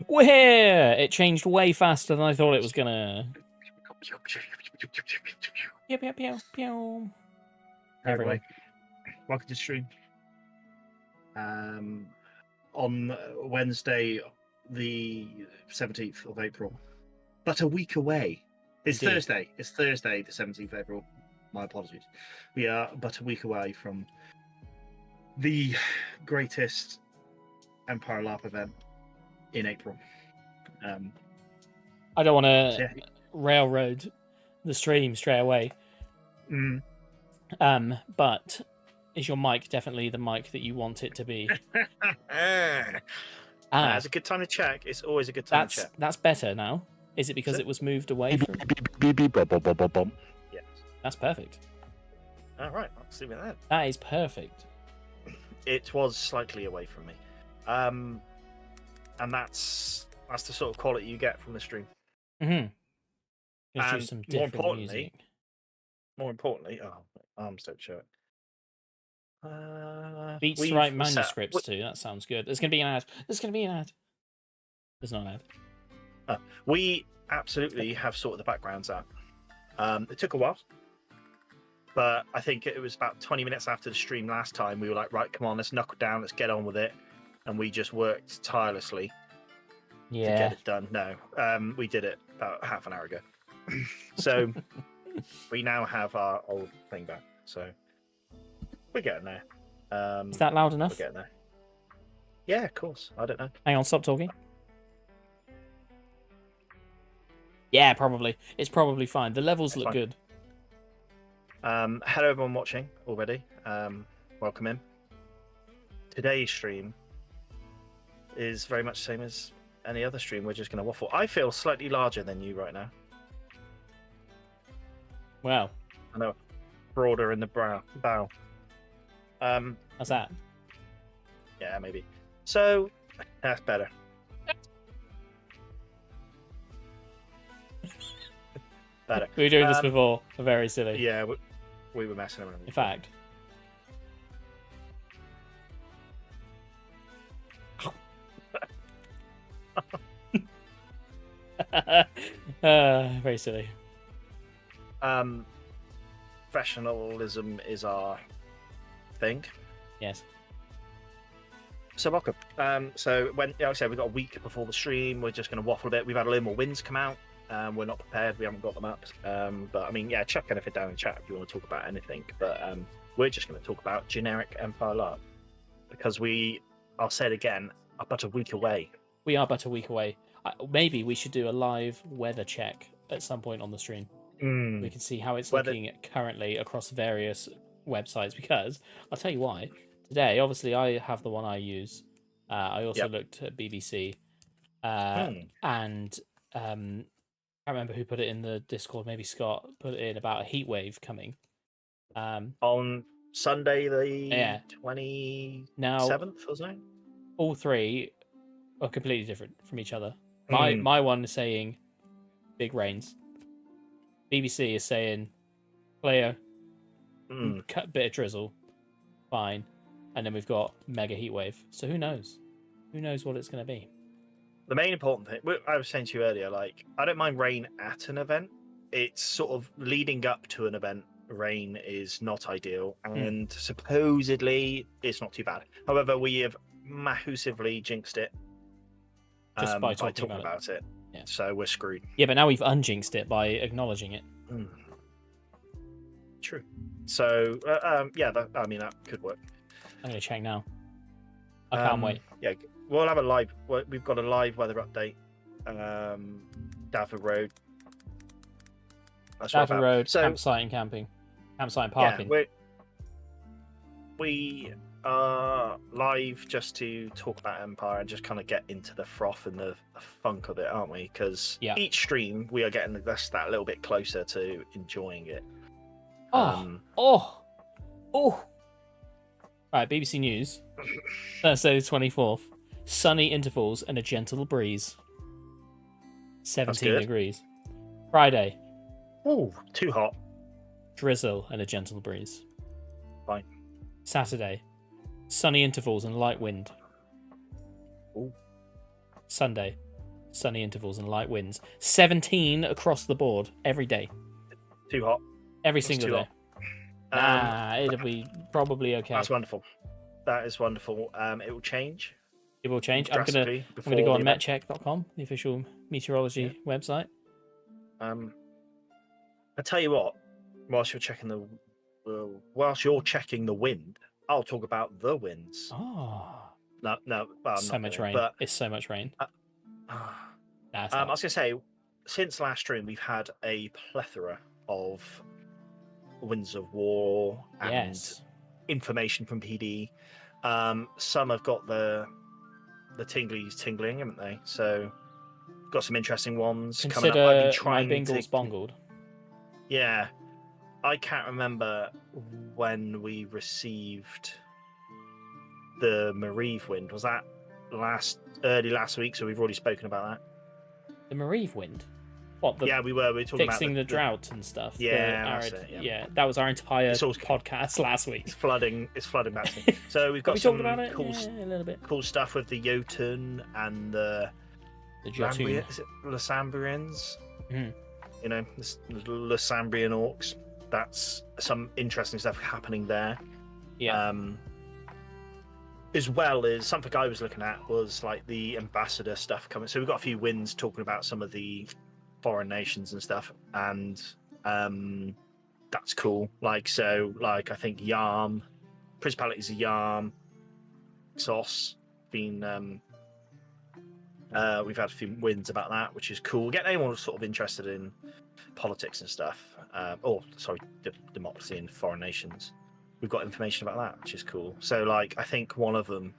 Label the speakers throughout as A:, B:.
A: We're here! It changed way faster than I thought it was gonna. Pew, pew, pew, pew.
B: Everyone, welcome to stream. On Wednesday, the 17th of April, but a week away. It's
A: Indeed.
B: Thursday. It's Thursday, the 17th of April. My apologies. We are but a week away from the greatest Empire LARP event in April.
A: I don't want to railroad the stream straight away. But is your mic definitely the mic that you want it to be?
C: It's a good time to check. It's always a good time to check.
A: That's better now. Is it because it was moved away from?
B: Yes.
A: That's perfect.
C: All right, I'll see with that.
A: That is perfect.
C: It was slightly away from me, and that's the sort of quality you get from the stream.
A: Mm-hmm.
C: And
A: some different music.
C: More importantly, arms don't show it.
A: Beats to write manuscripts too. That sounds good. There's gonna be an ad. There's not an ad.
C: We absolutely have sorted the backgrounds out. It took a while, but I think it was about 20 minutes after the stream last time. We were like, right, come on, let's knuckle down, let's get on with it, and we just worked tirelessly to get it done. No, we did it about half an hour ago. So we now have our old thing back. So we're getting there.
A: Is that loud enough?
C: We're getting there. Yeah, of course. I don't know.
A: Hang on, stop talking. Yeah, probably. It's probably fine. The levels look good.
C: Hello, everyone watching already. Welcome in. Today's stream is very much the same as any other stream. We're just going to waffle. I feel slightly larger than you right now.
A: Wow.
C: I know. Broader in the bow.
A: How's that?
C: Yeah, maybe. So, that's better. Better.
A: We were doing this before. We're very silly.
C: Yeah, we were messing around.
A: In fact. Very silly.
C: Professionalism is our thing.
A: Yes.
C: So welcome. So when like I said, we've got a week before the stream. We're just going to waffle a bit. We've had a little more wins come out. We're not prepared. We haven't got them up. But I mean, yeah, chuck anything down in the chat if you want to talk about anything. But we're just going to talk about generic Empire LARP because I'll say it again, are but a week away.
A: We are but a week away. Maybe we should do a live weather check at some point on the stream. We can see how it's looking currently across various websites. Because I'll tell you why. Today, obviously, I have the one I use. I also looked at BBC, and I can't remember who put it in the Discord. Maybe Scott put it in about a heat wave coming.
C: On Sunday, the 27th, or something?
A: All three are completely different from each other. My one is saying big rains. BBC is saying clear, bit of drizzle, fine. And then we've got mega heat wave. So who knows? Who knows what it's going to be?
C: The main important thing, I was saying to you earlier, like, I don't mind rain at an event. It's sort of leading up to an event. Rain is not ideal. And supposedly it's not too bad. However, we have massively jinxed it.
A: Just by talking about
C: it. Yeah. So we're screwed.
A: Yeah, but now we've unjinxed it by acknowledging it.
C: True. So, yeah, that could work.
A: I'm going to check now. I can't wait.
C: Yeah, we'll have a live. We've got a live weather update. Dafford Road.
A: Dafford Road, so, campsite and camping. Campsite and parking.
C: Yeah, we are live just to talk about Empire and just kind of get into the froth and the funk of it, aren't we? Because each stream we are getting that little bit closer to enjoying it.
A: Right, BBC News. Thursday the 24th. Sunny intervals and a gentle breeze. 17 degrees. Friday.
C: Oh, too hot.
A: Drizzle and a gentle breeze.
C: Fine.
A: Saturday. Sunny intervals and light wind.
C: Ooh.
A: Sunday. sunny intervals and light winds. 17 across the board every day.
C: Too hot.
A: Every
C: It's
A: single
C: too
A: day. It'll be probably okay.
C: That's wonderful. That is wonderful. It will change.
A: It will change. I'm gonna go on metcheck.com, the official meteorology website.
C: I tell you what, whilst you're checking the wind, I'll talk about the winds.
A: Oh,
C: no, well,
A: so much rain.
C: But
A: it's so much rain.
C: I was gonna say, since last stream, we've had a plethora of winds of war and information from PD. Some have got the tinglies tingling, haven't they? So got some interesting ones coming up. I've been trying my bingles bongled. Yeah, I can't remember when we received the Marive wind. Was that early last week? So we've already spoken about that.
A: The Marive wind. What?
C: Yeah, we were talking
A: fixing
C: about
A: the drought and stuff.
C: Yeah,
A: that was our entire podcast last week.
C: It's flooding back to me. So we've got some
A: about it?
C: Cool,
A: a little bit.
C: Cool stuff with the Jotun and the
A: Jotun.
C: Is it Lysambrians?
A: Mm.
C: You know, the Lysambrian orcs. That's some interesting stuff happening there.
A: Yeah.
C: As well as something I was looking at was like the ambassador stuff coming. So we've got a few wins talking about some of the foreign nations and stuff, and that's cool. I think Yarm, Principalities of Yarm, Xos, been we've had a few wins about that, which is cool. Get anyone who's sort of interested in politics and stuff, democracy in foreign nations. We've got information about that, which is cool. So I think one of them,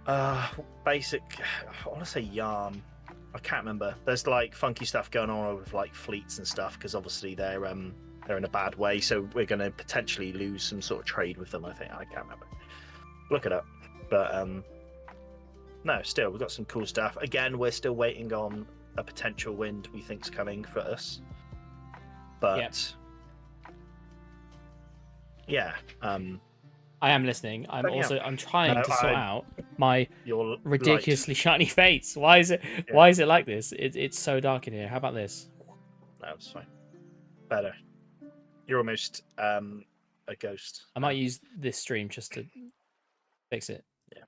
C: I want to say Yarm. I can't remember. There's funky stuff going on with fleets and stuff, because obviously they're in a bad way. So we're going to potentially lose some sort of trade with them. I think I can't remember. Look it up. But no, still we've got some cool stuff. Again, we're still waiting on a potential wind we think's coming for us. But
A: I am listening. I'm trying to sort out my ridiculously shiny face. Why is it like this? It's so dark in here. How about this?
C: No, it's fine. Better. You're almost a ghost.
A: I might use this stream just to fix it.
C: Yeah.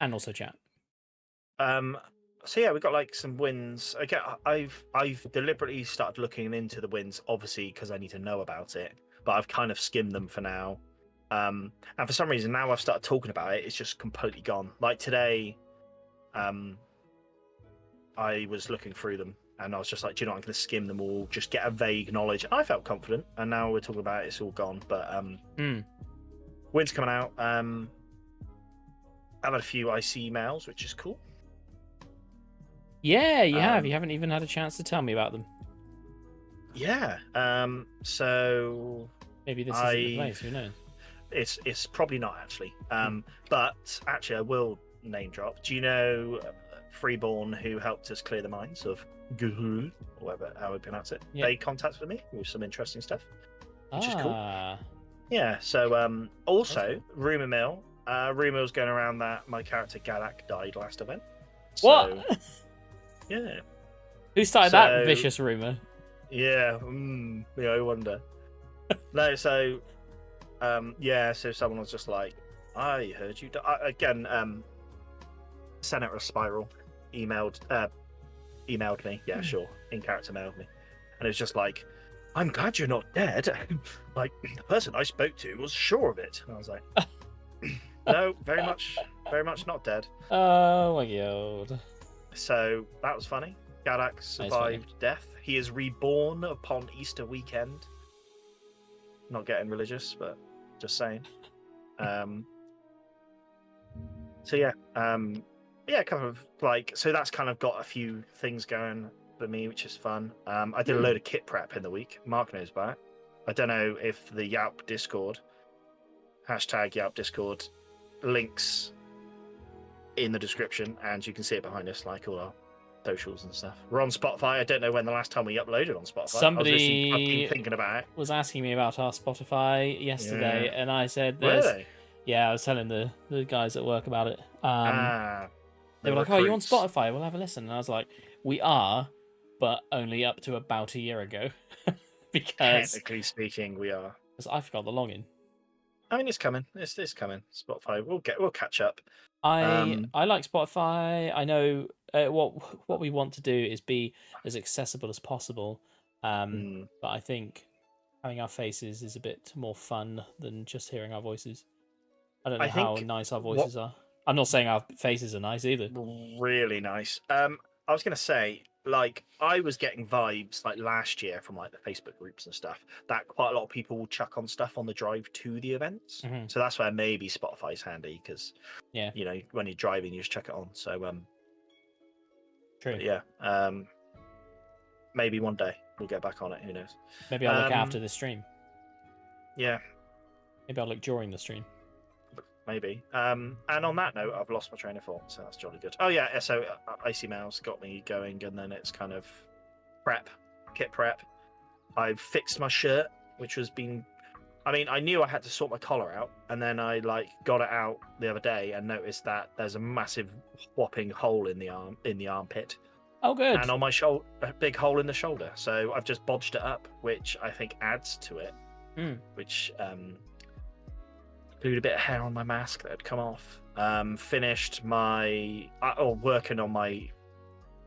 A: And also chat.
C: So yeah, we've got some wins. Okay, I've deliberately started looking into the wins, obviously because I need to know about it. But I've kind of skimmed them for now. And for some reason, now I've started talking about it, it's just completely gone. Like today, I was looking through them, and I was just like, do you know what, I'm going to skim them all, just get a vague knowledge. And I felt confident, and now we're talking about it, it's all gone. But wind's coming out. I've had a few IC emails, which is cool.
A: Yeah, you have. You haven't even had a chance to tell me about them.
C: Yeah. So
A: maybe this isn't the place. Who knows?
C: It's probably not actually. But actually, I will name drop. Do you know Freeborn, who helped us clear the mines of Guru, or whatever how we pronounce it? Yeah. They contacted me with some interesting stuff, which is cool. Yeah. So also rumor mill. Rumors going around that my character Gadak died last event. So,
A: what?
C: Yeah.
A: Who started that vicious rumor?
C: Yeah. I wonder. No. So. So someone was just like, I heard you again. Senator Spiral emailed me. Yeah, sure. In character mailed me, and it was just like, I'm glad you're not dead. Like the person I spoke to was sure of it, and I was like, no, very much not dead.
A: Oh my god.
C: So that was funny. Gadak survived death. He is reborn upon Easter weekend. Not getting religious, but just saying. Kind of so that's kind of got a few things going for me, which is fun. I did a load of kit prep in the week. Mark knows about it. I don't know if the Yelp Discord, #Yelp Discord, links in the description, and you can see it behind us, like all our socials and stuff. We're on Spotify. I don't know when the last time we uploaded on Spotify.
A: Somebody
C: I've been thinking about it.
A: Was asking me about our Spotify yesterday, and I said,
C: Really?
A: Yeah, I was telling the guys at work about it. They were like, "Oh, you on Spotify? We'll have a listen." And I was like, "We are, but only up to about a year ago." Because
C: technically speaking, we are.
A: I forgot the login.
C: I mean, it's coming. It's coming. Spotify. We'll catch up.
A: I like Spotify. I know what we want to do is be as accessible as possible. But I think having our faces is a bit more fun than just hearing our voices. I don't know how nice our voices are. I'm not saying our faces are nice either.
C: Really nice. I was gonna say, like, I was getting vibes like last year from like the Facebook groups and stuff that quite a lot of people will chuck on stuff on the drive to the events.
A: Mm-hmm.
C: So that's where maybe Spotify's handy because you know, when you're driving, you just chuck it on. So
A: true.
C: Yeah. Maybe one day we'll get back on it. Who knows?
A: Maybe I'll look after the stream.
C: Yeah.
A: Maybe I'll look during the stream.
C: Maybe. And on that note, I've lost my train of thought, so that's jolly good. Oh yeah, so Icy Mouse got me going, and then it's kind of kit prep. I've fixed my shirt, which has been. I mean, I knew I had to sort my collar out, and then I like got it out the other day and noticed that there's a massive whopping hole in the armpit.
A: Oh, good.
C: And on my shoulder, a big hole in the shoulder. So I've just bodged it up, which I think adds to it. Which glued a bit of hair on my mask that had come off. Finished my working on my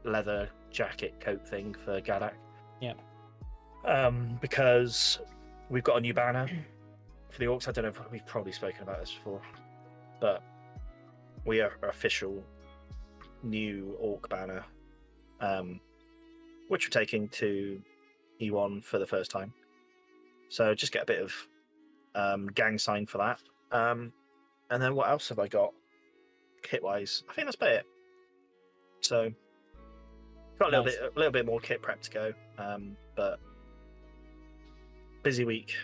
C: leather jacket coat thing for Gadak.
A: Yeah.
C: Because we've got a new banner for the Orcs. I don't know if we've probably spoken about this before, but we are official new Orc banner, which we're taking to E1 for the first time. So just get a bit of gang sign for that. And then what else have I got kit wise? I think that's about it. So got a little bit more kit prep to go. But busy week.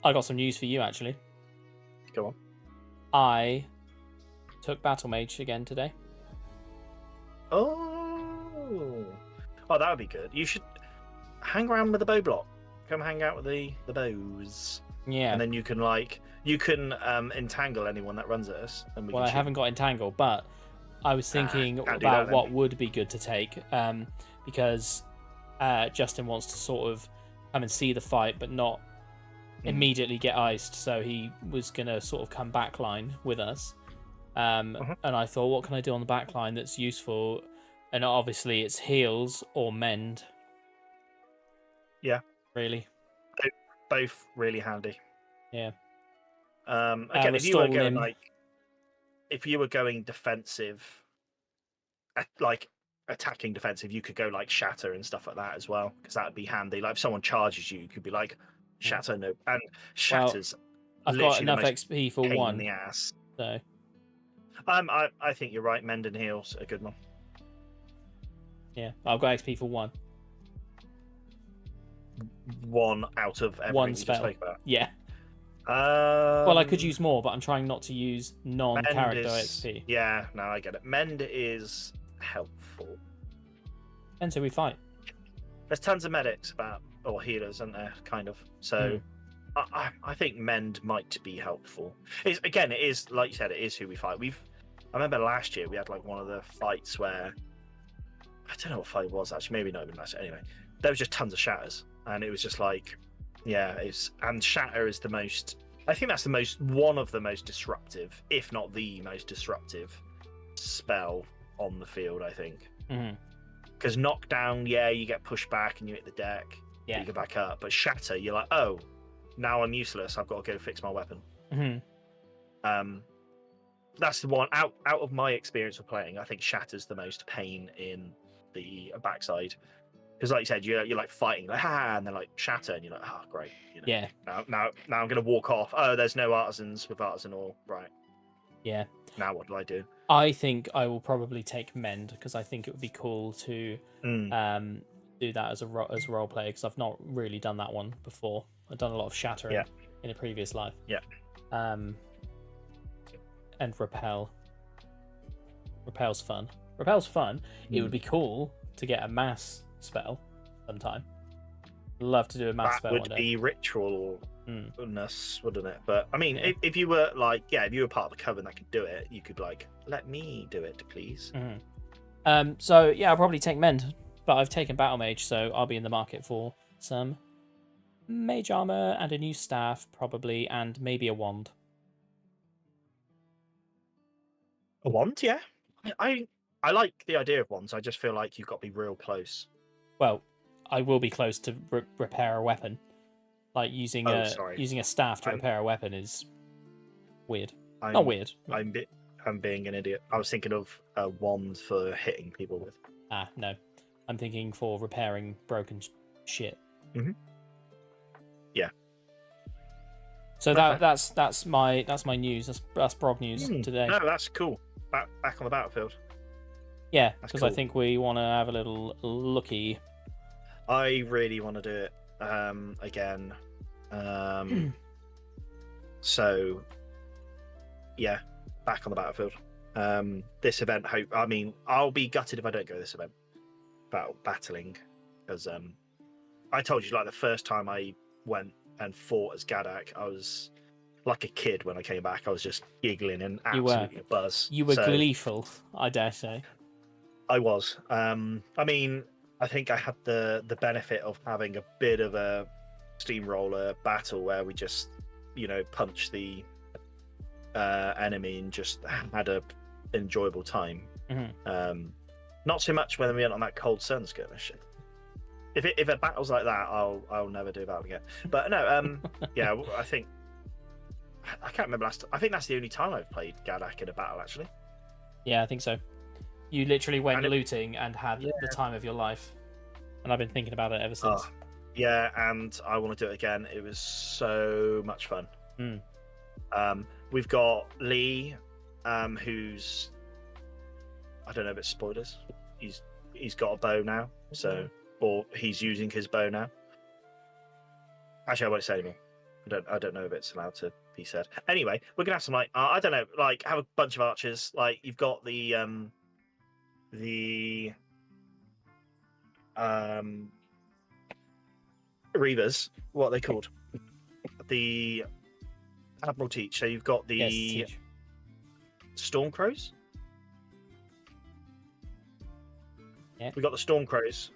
A: I got some news for you actually.
C: Go on.
A: I took Battle Mage again today.
C: Oh, that would be good. You should hang around with the bow block. Come hang out with the bows.
A: Yeah.
C: And then you can entangle anyone that runs at us. And
A: I haven't got entangle, but I was thinking about what would be good to take, because Justin wants to sort of come and see the fight, but not immediately get iced. So he was gonna sort of come backline with us. And I thought, what can I do on the backline that's useful? And obviously, it's heals or mend.
C: Yeah.
A: Really.
C: Both really handy.
A: Yeah.
C: Again, if you were going defensive, like attacking defensive, you could go like shatter and stuff like that as well, because that would be handy. Like if someone charges you, you could be like shatter, no, and shatters.
A: I've got enough XP for one.
C: In the ass.
A: So.
C: I think you're right. Mend and heals a good one.
A: Yeah, I've got XP for one.
C: One out of everything
A: one
C: you
A: spell.
C: Just spoke about.
A: Yeah. Well, I could use more, but I'm trying not to use non-character XP.
C: Yeah, no, I get it. Mend is helpful.
A: And so we fight.
C: There's tons of medics or healers, isn't there? Kind of. So I think mend might be helpful. It is like you said, it is who we fight. I remember last year we had like one of the fights where I don't know what fight it was actually. Maybe not even last year. Anyway, there was just tons of shatters, and it was just like, and shatter is the most. I think that's one of the most disruptive, if not the most disruptive, spell on the field. I think because knockdown, you get pushed back and you hit the deck, you go back up. But shatter, you're like, oh, now I'm useless. I've got to go fix my weapon. That's the one out of my experience of playing. I think shatter's the most pain in the backside. Because, like you said, you're like fighting, like and then like shatter, and you're like, great. You know,
A: yeah.
C: Now I'm gonna walk off. Oh, there's no artisans with artisan oil, right?
A: Yeah.
C: Now what do I do?
A: I think I will probably take mend because I think it would be cool to do that as a role player because I've not really done that one before. I've done a lot of shattering in a previous life.
C: Yeah.
A: And repel. Repel's fun. It would be cool to get a mass spell sometime. Love to do a mass spell one day.
C: That would be ritual goodness, wouldn't it? But I mean,
A: Yeah.
C: if you were like, if you were part of the coven that could do it, you could like, let me do it, please.
A: So yeah, I'll probably take Mend, but I've taken Battle Mage, so I'll be in the market for some mage armor and a new staff, probably, and maybe a wand.
C: A wand, yeah. I like the idea of wands. I just feel like you've got to be real close.
A: Well, I will be close to repair a weapon. Like using using a staff to repair a weapon is weird. Not weird. But...
C: I'm being an idiot. I was thinking of a wand for hitting people with.
A: No. I'm thinking for repairing broken shit.
C: Yeah.
A: So that's my news. That's Brog news today.
C: No, that's cool. Back on the battlefield.
A: Yeah, because cool. I think we want to have a little looky.
C: I really want to do it again. So yeah, back on the battlefield. This event, I'll be gutted if I don't go this event. Battling, because I told you, like, the first time I went and fought as Gadak, I was like a kid when I came back. I was just giggling and absolutely a buzz.
A: You were gleeful, I dare say.
C: I was. I think I had the benefit of having a bit of a steamroller battle where we just, punched the enemy and just had a enjoyable time. Not so much when we went on that cold sun skirmish. If a battle's like that, I'll never do that again. But no, yeah, I think I can't remember last. I think that's the only time I've played Gadak in a battle, actually.
A: Yeah, I think so. You literally went looting and had the time of your life, and I've been thinking about it ever since.
C: Yeah, and I want to do it again. It was so much fun. We've got Lee, who's, I don't know if it's spoilers. He's got a bow now, or he's using his bow now. Actually, I won't say anymore. I don't know if it's allowed to be said. Anyway, we're gonna have some I don't know, have a bunch of archers. Like, you've got the Reavers, what are they called? The Admiral Teach. So you've got the Stormcrows.
A: Yeah.
C: We've got the Stormcrows.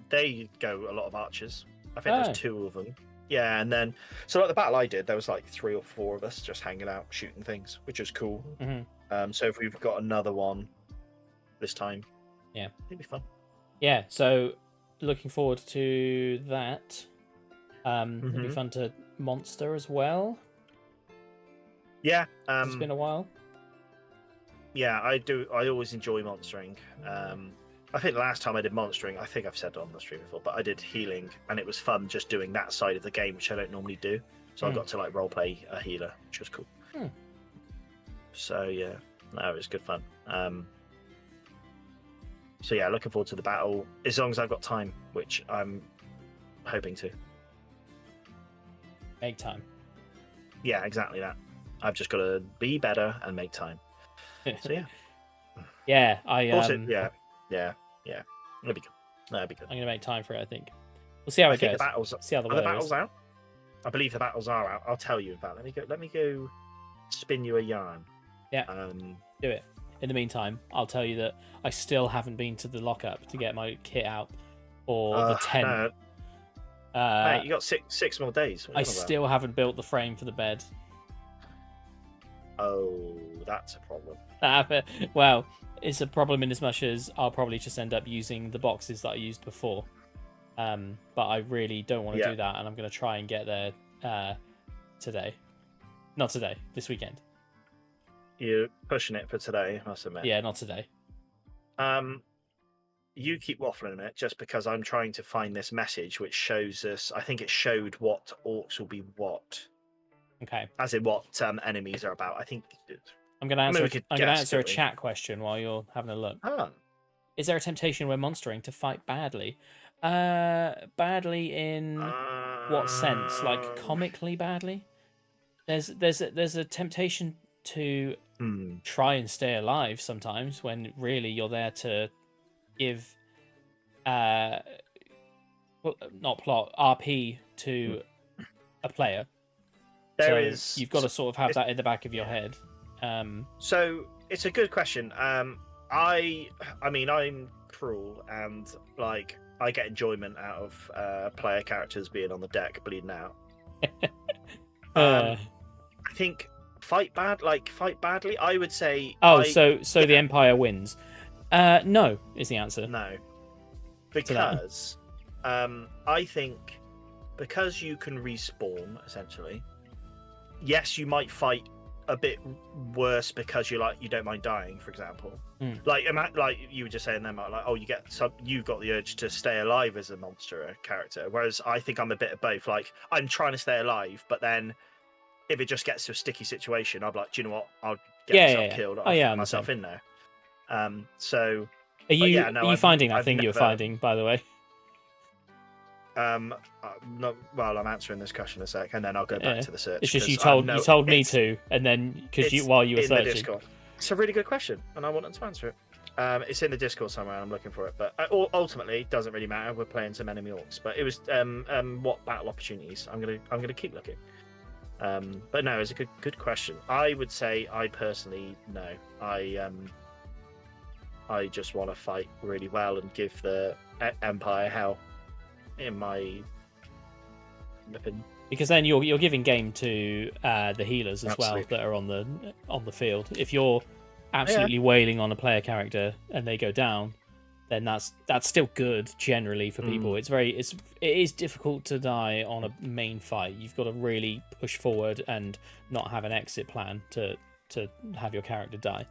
C: They go a lot of archers. I think there's 2 of them. Yeah, and then so like the battle I did, there was like 3 or 4 of us just hanging out shooting things, which is cool. So if we've got another one this time, it'd be fun.
A: Yeah, so looking forward to that. It'd be fun to monster as well.
C: Yeah,
A: it's been a while.
C: Yeah, I do. I always enjoy monstering. I think the last time I did monstering, I think I've said it on the stream before, but I did healing, and it was fun just doing that side of the game, which I don't normally do. So I got to like roleplay a healer, which was cool. So yeah, no, it was good fun. So yeah, looking forward to the battle as long as I've got time, which I'm hoping to.
A: Make time.
C: Yeah, exactly that. I've just got to be better and make time. So yeah.
A: Yeah,
C: Yeah. It'll be good. That'll be good.
A: I'm gonna make time for it. I think we'll see how it goes.
C: The battles,
A: see how the
C: battles out. I believe the battles are out. I'll tell you about. Let me go spin you a yarn.
A: Yeah. Do it. In the meantime, I'll tell you that I still haven't been to the lockup to get my kit out or the tent.
C: No. Mate, you got six more days.
A: I still haven't built the frame for the bed.
C: Oh, that's a problem.
A: Well, it's a problem in as much as I'll probably just end up using the boxes that I used before. But I really don't want to do that, and I'm going to try and get there today. Not today, this weekend.
C: You're pushing it for today, I must admit.
A: Yeah, not today.
C: You keep waffling a minute, just because I'm trying to find this message which shows us. I think it showed what orcs will be what.
A: Okay.
C: As in what enemies are about. I think
A: I'm going to answer a chat question while you're having a look. Is there a temptation when monstering to fight badly? Badly in what sense? Like comically badly? There's a temptation to try and stay alive sometimes when really you're there to give not plot RP to a player. You've got to sort of have that in the back of your head.
C: So it's a good question. I mean, I'm cruel, and like I get enjoyment out of player characters being on the deck bleeding out. I think fight badly. I would say.
A: So the Empire wins. No is the answer.
C: No, because I think because you can respawn essentially. Yes, you might fight a bit worse because you don't mind dying, for example. Like you were just saying then, Mark, like, oh, you've got the urge to stay alive as a monster character, whereas I think I'm a bit of both. Like I'm trying to stay alive, but then if it just gets to a sticky situation, I'm like, do you know what? I'll get myself killed. I'll put myself in there. So
A: are you finding that thing you were finding, by the way?
C: No, well, I'm answering this question in a sec, and then I'll go back to the search.
A: It's just you told me to, and then while you were searching.
C: It's a really good question, and I wanted to answer it. It's in the Discord somewhere, and I'm looking for it. But ultimately, it doesn't really matter. We're playing some enemy orcs, but it was what battle opportunities. I'm gonna keep looking. But no, it's a good question. I would say I personally no. I just want to fight really well and give the Empire hell. In my opinion,
A: because then you're giving game to the healers as well that are on the field. If you're absolutely wailing on a player character and they go down, then that's still good generally for people. It is difficult to die on a main fight. You've got to really push forward and not have an exit plan to have your character die.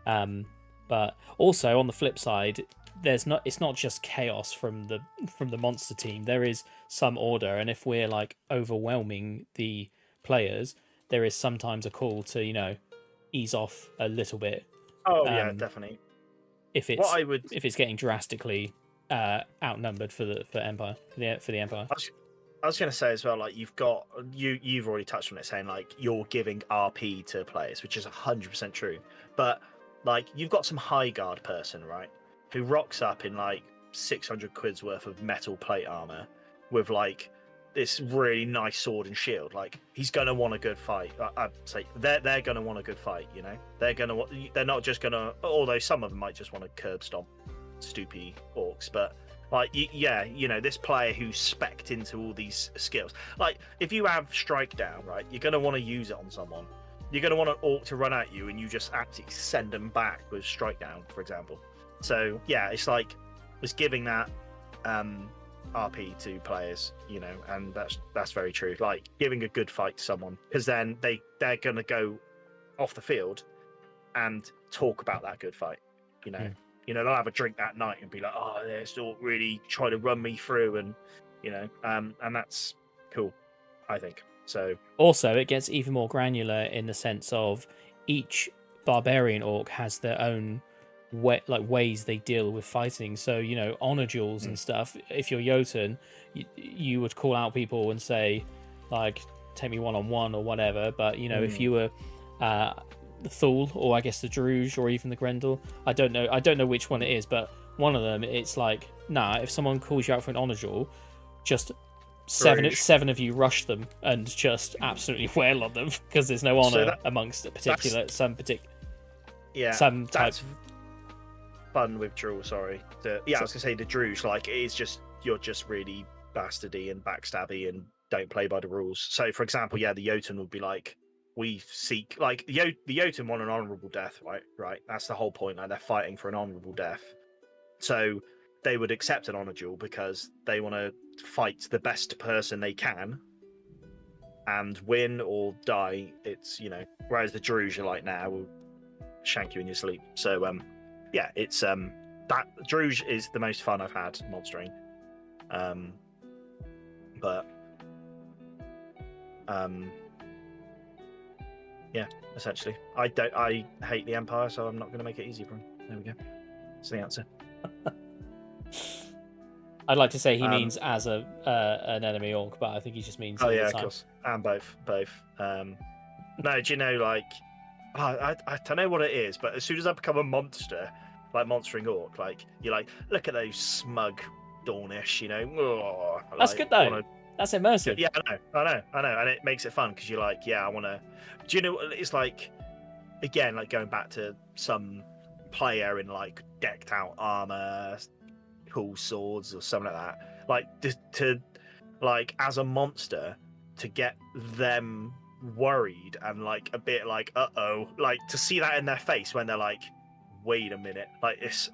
A: But also on the flip side, it's not just chaos from the monster team. There is some order, and if we're like overwhelming the players, there is sometimes a call to ease off a little bit.
C: Oh yeah, definitely.
A: If it's getting drastically outnumbered for the Empire.
C: I was going to say as well, like you've already touched on it, saying like you're giving RP to players, which is 100% true. But like you've got some high guard person, right? Who rocks up in like 600 quid's worth of metal plate armor with like this really nice sword and shield. Like he's gonna want a good fight. I'd say they're gonna want a good fight. They're not just gonna. Although some of them might just want to curb stomp stoopy orcs, but like this player who's specced into all these skills. Like if you have strike down, right, you're gonna want to use it on someone. You're gonna want an orc to run at you, and you just absolutely send them back with strike down, for example. So yeah, it's giving that RP to players, and that's very true. Like giving a good fight to someone, because then they're gonna go off the field and talk about that good fight. They'll have a drink that night and be like, oh, they're still really trying to run me through, and and that's cool, I think. So
A: also it gets even more granular in the sense of each barbarian orc has their own ways they deal with fighting. So honor duels and stuff, if you're Jotun, you would call out people and say like, take me one-on-one or whatever. But if you were the Thule, or I guess the Druge, or even the Grendel, I don't know which one it is, but one of them, it's like, nah, if someone calls you out for an honor duel, just seven of you rush them and just absolutely wail on them, because there's no honor amongst some type.
C: Fun with Druel, sorry. I was gonna say the Druge, like it is just, you're just really bastardy and backstabby and don't play by the rules. So for example, the Jotun would be like, we seek, like the Jotun want an honorable death, right? That's the whole point. Like they're fighting for an honorable death. So they would accept an honor duel because they want to fight the best person they can and win or die. It's whereas the Druge are like, nah, we'll shank you in your sleep. So it's that Druge is the most fun I've had monstering. Essentially, I hate the Empire, so I'm not going to make it easy for him. There we go. That's the answer.
A: I'd like to say he means as an enemy orc, but I think he just means all the time.
C: Of course, and both. No, do you know, like, I don't know what it is, but as soon as I become a monster, like monstering orc, like you're like, look at those smug Dornish,
A: That's good though. That's immersive.
C: Yeah, I know, and it makes it fun because you're like, yeah, I want to. Do you know? It's like, again, like going back to some player in like decked out armor, cool swords or something like that. Like to like as a monster to get them worried and like a bit like uh-oh, like to see that in their face when they're like, wait a minute, like it's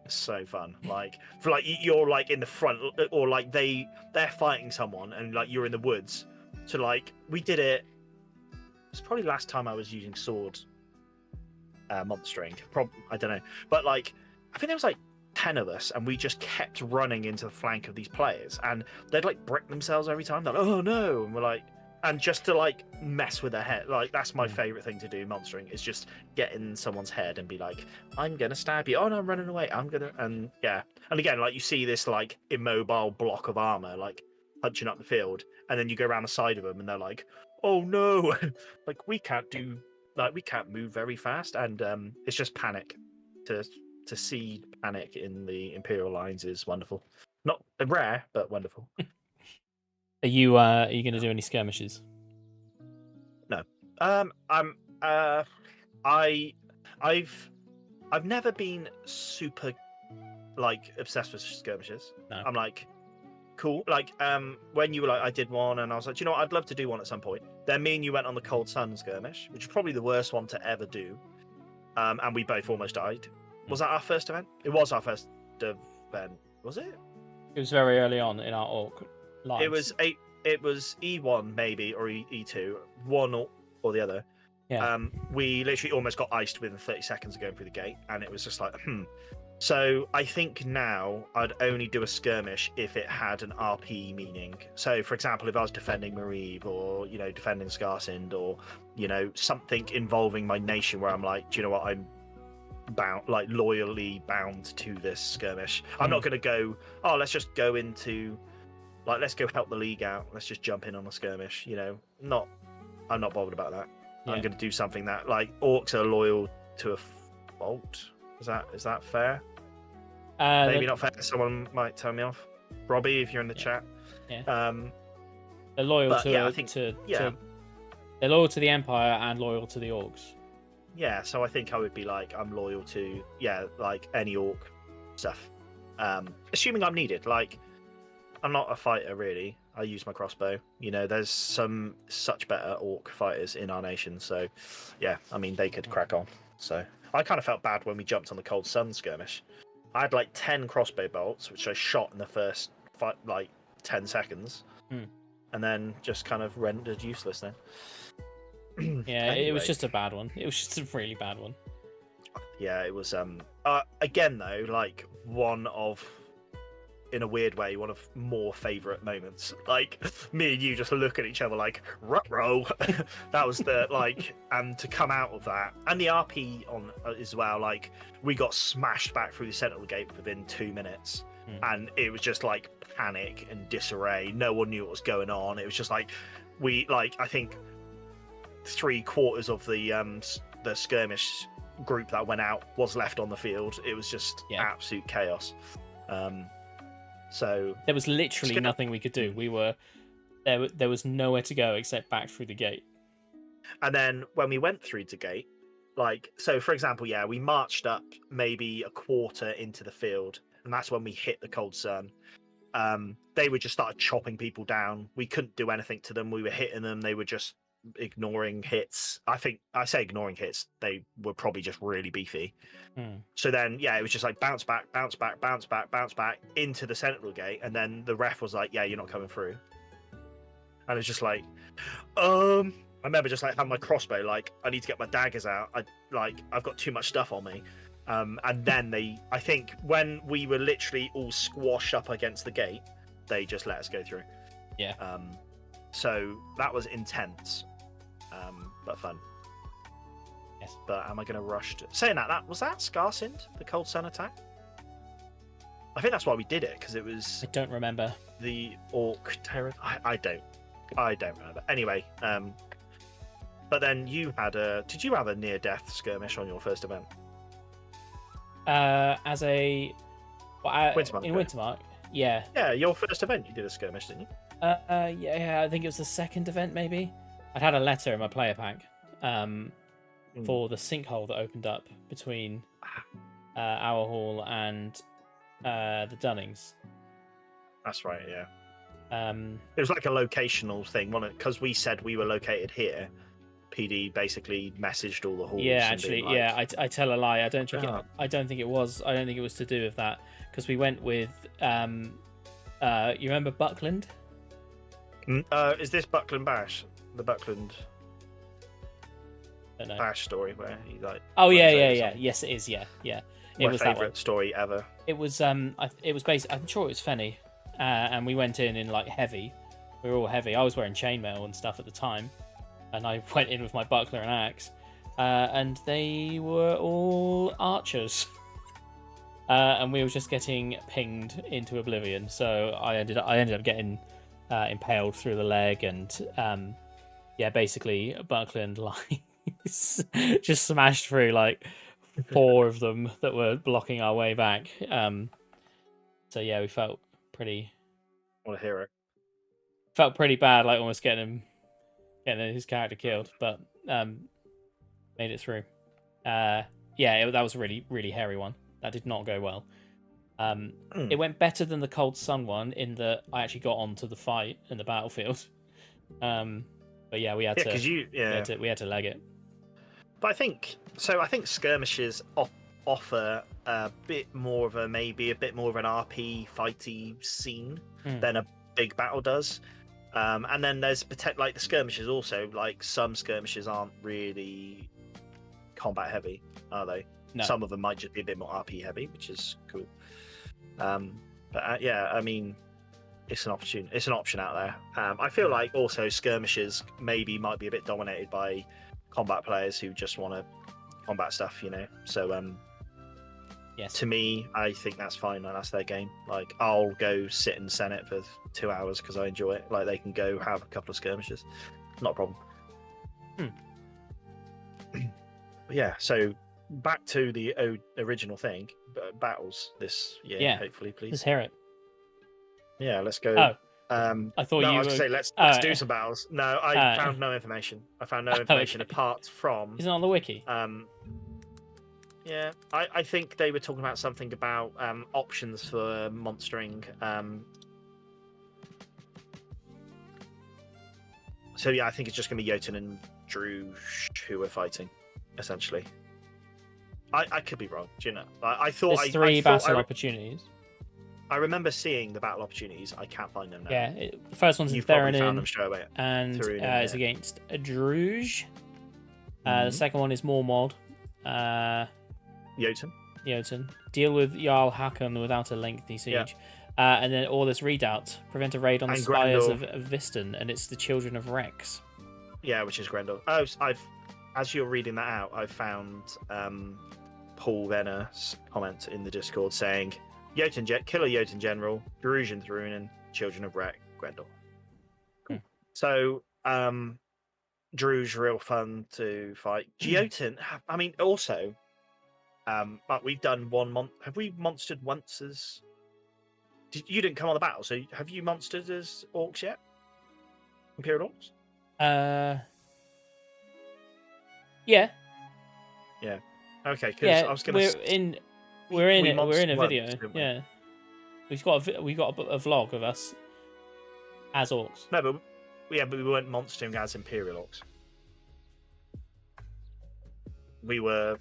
C: so fun. Like for like you're like in the front or like they're fighting someone and like you're in the woods. So like we did it. It's probably the last time I was using sword monstering. I don't know, but like I think there was like 10 of us, and we just kept running into the flank of these players, and they'd like brick themselves every time. They're like, oh no, and we're like, and just to like mess with their head. Like that's my favorite thing to do monstering, is just get in someone's head and be like, I'm gonna stab you. Oh no, I'm running away. I'm gonna, and yeah. And again, like you see this like immobile block of armor like punching up the field, and then you go around the side of them and they're like, oh no, like we can't move very fast, and it's just panic. To see panic in the Imperial lines is wonderful. Not rare, but wonderful.
A: Are you going to do any skirmishes?
C: No. I've never been super like obsessed with skirmishes.
A: No.
C: I'm like, cool. Like when you were like, I did one, and I was like, do you know what? I'd love to do one at some point. Then me and you went on the Cold Sun skirmish, which is probably the worst one to ever do. And we both almost died. Was that our first event? It was our first event. Was it?
A: It was very early on in our orc lines.
C: It was E1 maybe, or E2, one or the other.
A: Yeah.
C: We literally almost got iced within 30 seconds of going through the gate, and it was just like, So I think now I'd only do a skirmish if it had an RP meaning. So, for example, if I was defending Marib, or defending Scarsind, or something involving my nation, where I'm like, do you know what, I'm bound, like loyally bound to this skirmish. I'm not going to go, oh, let's just go into, like, let's go help the league out. Let's just jump in on a skirmish. I'm not bothered about that. Yeah. I'm going to do something that, like, orcs are loyal to a fault. Is that fair? Maybe not fair. Someone might tell me off. Robbie, if you're in the chat.
A: Yeah. They're loyal they're loyal to the Empire and loyal to the orcs.
C: Yeah, so I think I would be like, I'm loyal to like any orc stuff. Assuming I'm needed. Like, I'm not a fighter really. I use my crossbow. There's some such better orc fighters in our nation. So yeah, I mean they could crack on. So I kind of felt bad when we jumped on the Cold Sun skirmish. I had like 10 crossbow bolts, which I shot in the first 10 seconds, and then just kind of rendered useless then.
A: Yeah, anyway. It was just a bad one. It was just a really bad one.
C: Yeah, it was. Again though, like one of, in a weird way, one of more favourite moments. Like me and you just look at each other like, ruh-roh. That was the and to come out of that, and the RP on as well. Like we got smashed back through the Sentinel Gate within 2 minutes, and it was just like panic and disarray. No one knew what was going on. It was just like I think 3/4 of the skirmish group that went out was left on the field. It was just absolute chaos. So
A: there was literally nothing we could do. We were there was nowhere to go except back through the gate.
C: And then when we went through the gate, so for example, we marched up maybe a quarter into the field, and that's when we hit the Cold Sun. They would just started chopping people down. We couldn't do anything to them. We were hitting them. They were just ignoring hits. I say ignoring hits, they were probably just really beefy. So then it was just like bounce back into the Sentinel Gate, and then the ref was like, you're not coming through. And it's just like I remember just like having my crossbow, like I need to get my daggers out. I've got too much stuff on me. And then I think when we were literally all squashed up against the gate, they just let us go through.
A: Yeah.
C: So that was intense. But fun.
A: Yes.
C: But am I going to rush to... Saying that was that Scarsind, the Cold Sun attack? I think that's why we did it, because it was...
A: I don't remember.
C: The orc terror... I don't remember. Anyway, but then you had Did you have a near-death skirmish on your first event?
A: Wintermark.
C: In
A: Wintermark? Yeah.
C: Yeah, your first event you did a skirmish, didn't you?
A: Yeah, I think it was the second event, maybe. I'd had a letter in my player pack for the sinkhole that opened up between our hall and the Dunnings.
C: That's right, yeah.
A: It
C: was like a locational thing, wasn't it? Because we said we were located here. PD basically messaged all the halls.
A: Yeah, actually,
C: like,
A: yeah. I tell a lie. I don't think it was. I don't think it was to do with that, because we went with. You remember Buckland?
C: Is this Buckland Bash? The Buckland Bash story where he like.
A: Oh yeah. Yes, it is. Yeah. It was that one.
C: Story ever.
A: It was it was based. I'm sure it was Fenny, and we went in like heavy. We were all heavy. I was wearing chainmail and stuff at the time, and I went in with my buckler and axe, and they were all archers. And we were just getting pinged into oblivion. So I ended up getting impaled through the leg, and basically Buckland like just smashed through like 4 of them that were blocking our way back. So yeah, we felt pretty.
C: What a hero!
A: Felt pretty bad, like almost getting his character killed, but made it through. That was a really, really hairy one. That did not go well. It went better than the Cold Sun one in that I actually got onto the fight in the battlefield. But yeah, we had to leg it.
C: But I think skirmishes offer a bit more of an RP fighty scene than a big battle does. And then there's like the skirmishes also, like some skirmishes aren't really combat heavy, are they? No. Some of them might just be a bit more RP heavy, which is cool. I mean, it's an option out there. I feel like also skirmishes might be a bit dominated by combat players who just want to combat stuff, So
A: yes.
C: To me, I think that's fine, and that's their game. Like, I'll go sit in Senate for 2 hours because I enjoy it. Like, they can go have a couple of skirmishes, not a problem. Yeah, so back to the original thing, battles this year.
A: Yeah,
C: hopefully, please.
A: Let's hear it.
C: Yeah, let's go.
A: I thought
C: I
A: you
C: was
A: were...
C: say let's do some battles. No, I found no information.
A: Okay.
C: Apart from.
A: Isn't it on the wiki?
C: Yeah, I think they were talking about something about options for monstering. So yeah, I think it's just going to be Jotun and Drew who are fighting, essentially. I could be wrong. Do you know? I thought
A: there's 3 battle opportunities.
C: I remember seeing the battle opportunities. I can't find them now.
A: Yeah, the first one's in Therenin, and it's against Druge. The second one is Mormod.
C: Jotun.
A: Deal with Jarl Hakon without a lengthy siege. And then Orla's Redoubt. Prevent a raid on the spires of Viston, and it's the Children of Rex.
C: Yeah, which is Grendel. Oh, as you're reading that out, I found Paul Venner's comment in the Discord saying, Killer Jotun General, Gerusian Thrun, Children of Rex, Grendel.
A: Cool.
C: So, Drew's real fun to fight. Jotun, I mean, also, but we've done one month. Have we monstered once as? You didn't come on the battle, so have you monstered as orcs yet? Imperial orcs?
A: Yeah.
C: Yeah. Okay. Because I was going to.
A: We're in a video. Yeah. We've got a vlog of us as orcs.
C: No, but we weren't monstering as Imperial orcs. We were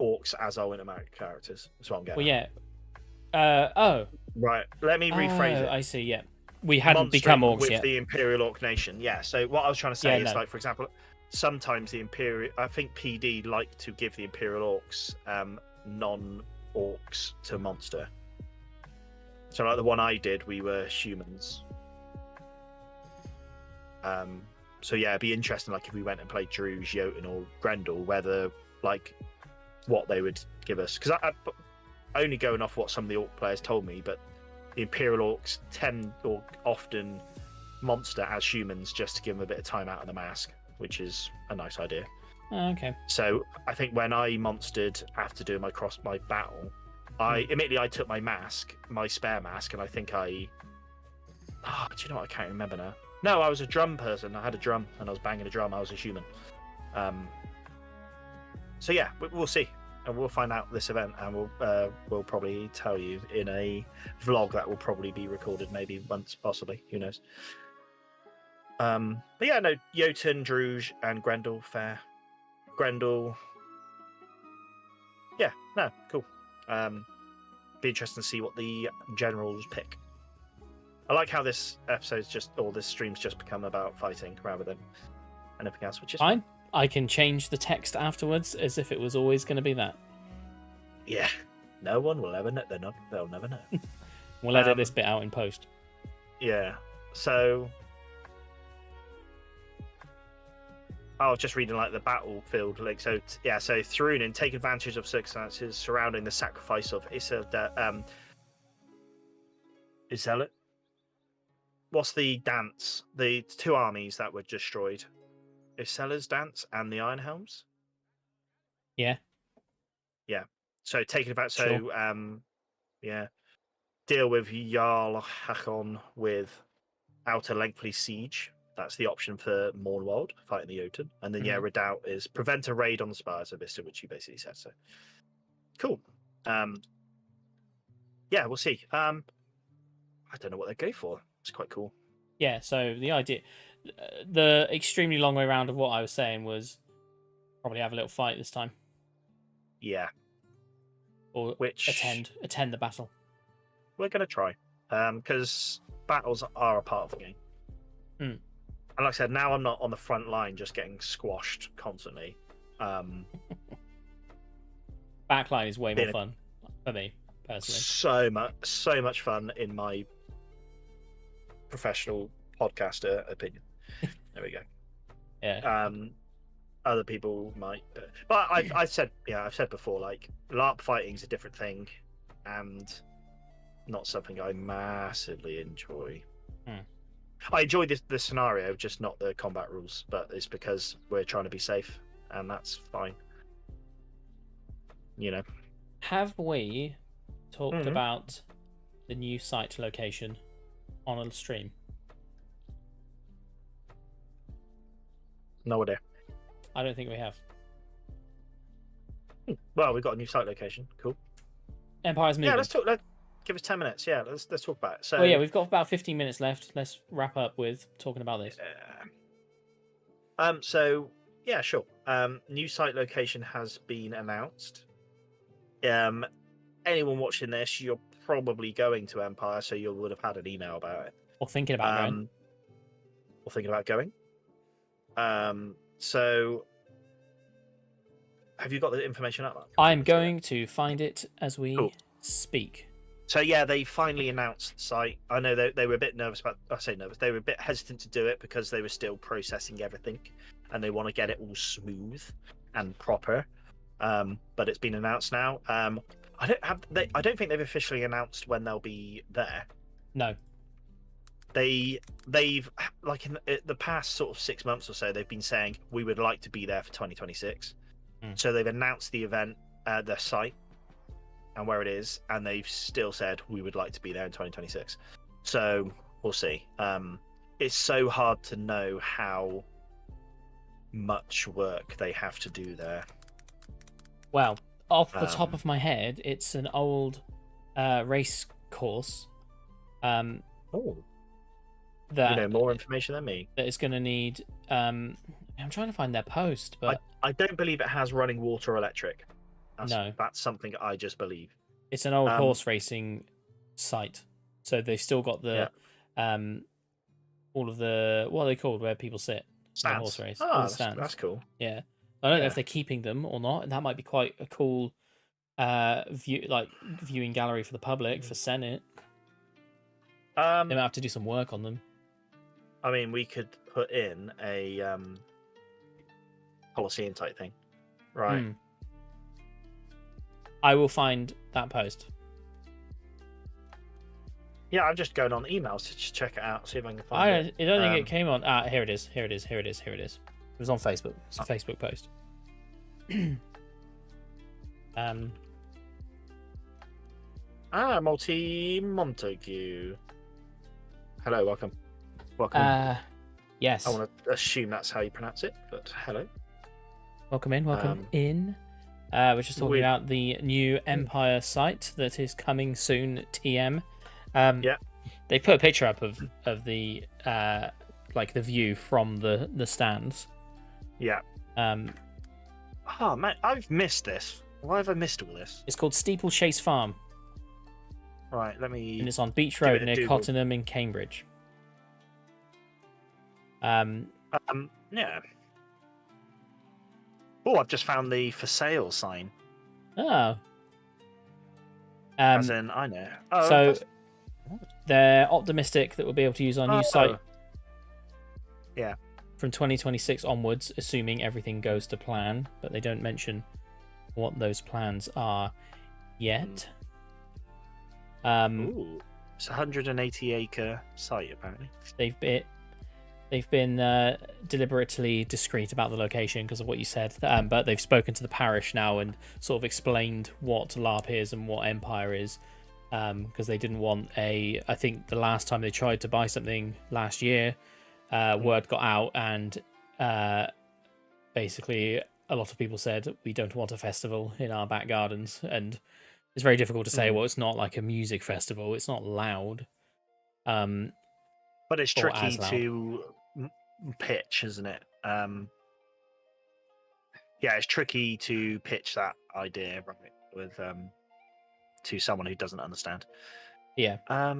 C: orcs as our Wintermark characters. That's what I'm getting.
A: Well, yeah.
C: Right. Let me rephrase it.
A: I see. Yeah. We hadn't become orcs
C: with
A: yet.
C: The Imperial Orc Nation. Yeah. So what I was trying to say is, like, for example, sometimes I think PD like to give the Imperial Orcs non-orcs to monster. So like the one I did, we were humans. So yeah, it'd be interesting, like, if we went and played Drew, Jotun, or Grendel, whether, like, what they would give us. Because I only going off what some of the orc players told me, but the Imperial Orcs often monster as humans just to give them a bit of time out of the mask, which is a nice idea.
A: Okay.
C: So I think when I monstered after doing my battle, I took my spare mask, and I think I Oh, do you know what? I can't remember now. No, I was a drum person. I had a drum and I was banging a drum. I was a human. So yeah, we'll see, and we'll find out this event, and we'll probably tell you in a vlog that will probably be recorded maybe once, possibly. Who knows? But yeah, no, Jotun, Druge, and Grendel fair. Grendel. Yeah, no, cool. Be interesting to see what the generals pick. I like how this episode's this stream's just become about fighting rather than anything else, which is
A: fine. I can change the text afterwards as if it was always going to be that.
C: Yeah, no one will ever know. They'll never know.
A: We'll edit this bit out in post.
C: Yeah. So I was just reading like the battlefield link. So yeah, so Thrúnin take advantage of circumstances surrounding the sacrifice of Isilda. Iselit? What's the dance? The two armies that were destroyed. Isela's dance and the Iron Helms?
A: Yeah.
C: Yeah. So taking about
A: Sure.
C: yeah. Deal with Jarl Hakon with outer lengthy siege. That's the option for Mornwald, fighting the Jotun. And then Redoubt is prevent a raid on the spires of Vista, which you basically said. So cool. Yeah, we'll see. I don't know what they go for. It's quite cool.
A: Yeah, so the idea, the extremely long way round of what I was saying was probably have a little fight this time.
C: Yeah.
A: Or attend the battle.
C: We're going to try. Because battles are a part of the game. And like I said, now I'm not on the front line just getting squashed constantly.
A: Backline is way more fun for me, personally.
C: So much fun in my professional podcaster opinion. There we go.
A: Yeah.
C: Other people might, but I've said before, like LARP fighting is a different thing, and not something I massively enjoy. I enjoy the scenario, just not the combat rules. But it's because we're trying to be safe, and that's fine. You know.
A: Have we talked about the new site location on a stream?
C: No idea.
A: I don't think we have.
C: Well, we've got a new site location. Cool.
A: Empire's moving.
C: Yeah, let's talk. Give us 10 minutes. Yeah, let's talk about it. So,
A: yeah, we've got about 15 minutes left. Let's wrap up with talking about this.
C: So yeah, sure. New site location has been announced. Anyone watching this, you're probably going to Empire, so you would have had an email about it.
A: Or thinking about going.
C: Or thinking about going. So have you got the information up?
A: I'm going to find it as we speak.
C: So yeah, they finally announced the site. I know they were a bit nervous about. I say nervous. They were a bit hesitant to do it because they were still processing everything, and they want to get it all smooth and proper. But it's been announced now. I don't think they've officially announced when they'll be there.
A: No.
C: They've like in the past sort of 6 months or so, they've been saying we would like to be there for 2026. So they've announced the event, their site, and where it is, and they've still said we would like to be there in 2026. So we'll see. It's so hard to know how much work they have to do there.
A: Well, off the top of my head, it's an old race course. That
C: you know more information than me.
A: That is going to need. I'm trying to find their post, but
C: I don't believe it has running water or electric. That's something I just believe.
A: It's an old horse racing site, so they've still got the all of the what are they called where people sit in the horse race.
C: Oh, that's cool.
A: Yeah, I don't know if they're keeping them or not, and that might be quite a cool viewing gallery for the public for Senate. They might have to do some work on them.
C: I mean, we could put in a Coliseum type thing, right?
A: I will find that post.
C: Yeah, I'm just going on emails to just check it out, see if I can find it.
A: I don't think it came on. Here it is. Here it is. It was on Facebook. It's a Facebook post.
C: Multi Montague. Hello, welcome. Welcome.
A: Yes.
C: I want to assume that's how you pronounce it, but hello.
A: Welcome in. Welcome in. We're just talking about the new Empire site that is coming soon. TM.
C: Yeah.
A: They put a picture up of the like the view from the stands.
C: Yeah. Oh man, I've missed this. Why have I missed all this?
A: It's called Steeplechase Farm.
C: Right, let me.
A: And it's on Beach Road near Cottenham in Cambridge.
C: Yeah. Oh, I've just found the for sale sign.
A: Oh.
C: As in, I know. Oh,
A: so they're optimistic that we'll be able to use our new site.
C: Yeah.
A: From 2026 onwards, assuming everything goes to plan, but they don't mention what those plans are yet.
C: Ooh, it's a 180-acre site apparently.
A: They've been deliberately discreet about the location because of what you said, but they've spoken to the parish now and sort of explained what LARP is and what Empire is, because they didn't want I think the last time they tried to buy something last year, word got out and basically a lot of people said we don't want a festival in our back gardens, and it's very difficult to say, well, it's not like a music festival, it's not loud.
C: But it's tricky to pitch, isn't it? Yeah, it's tricky to pitch that idea right with to someone who doesn't understand.
A: Yeah.
C: I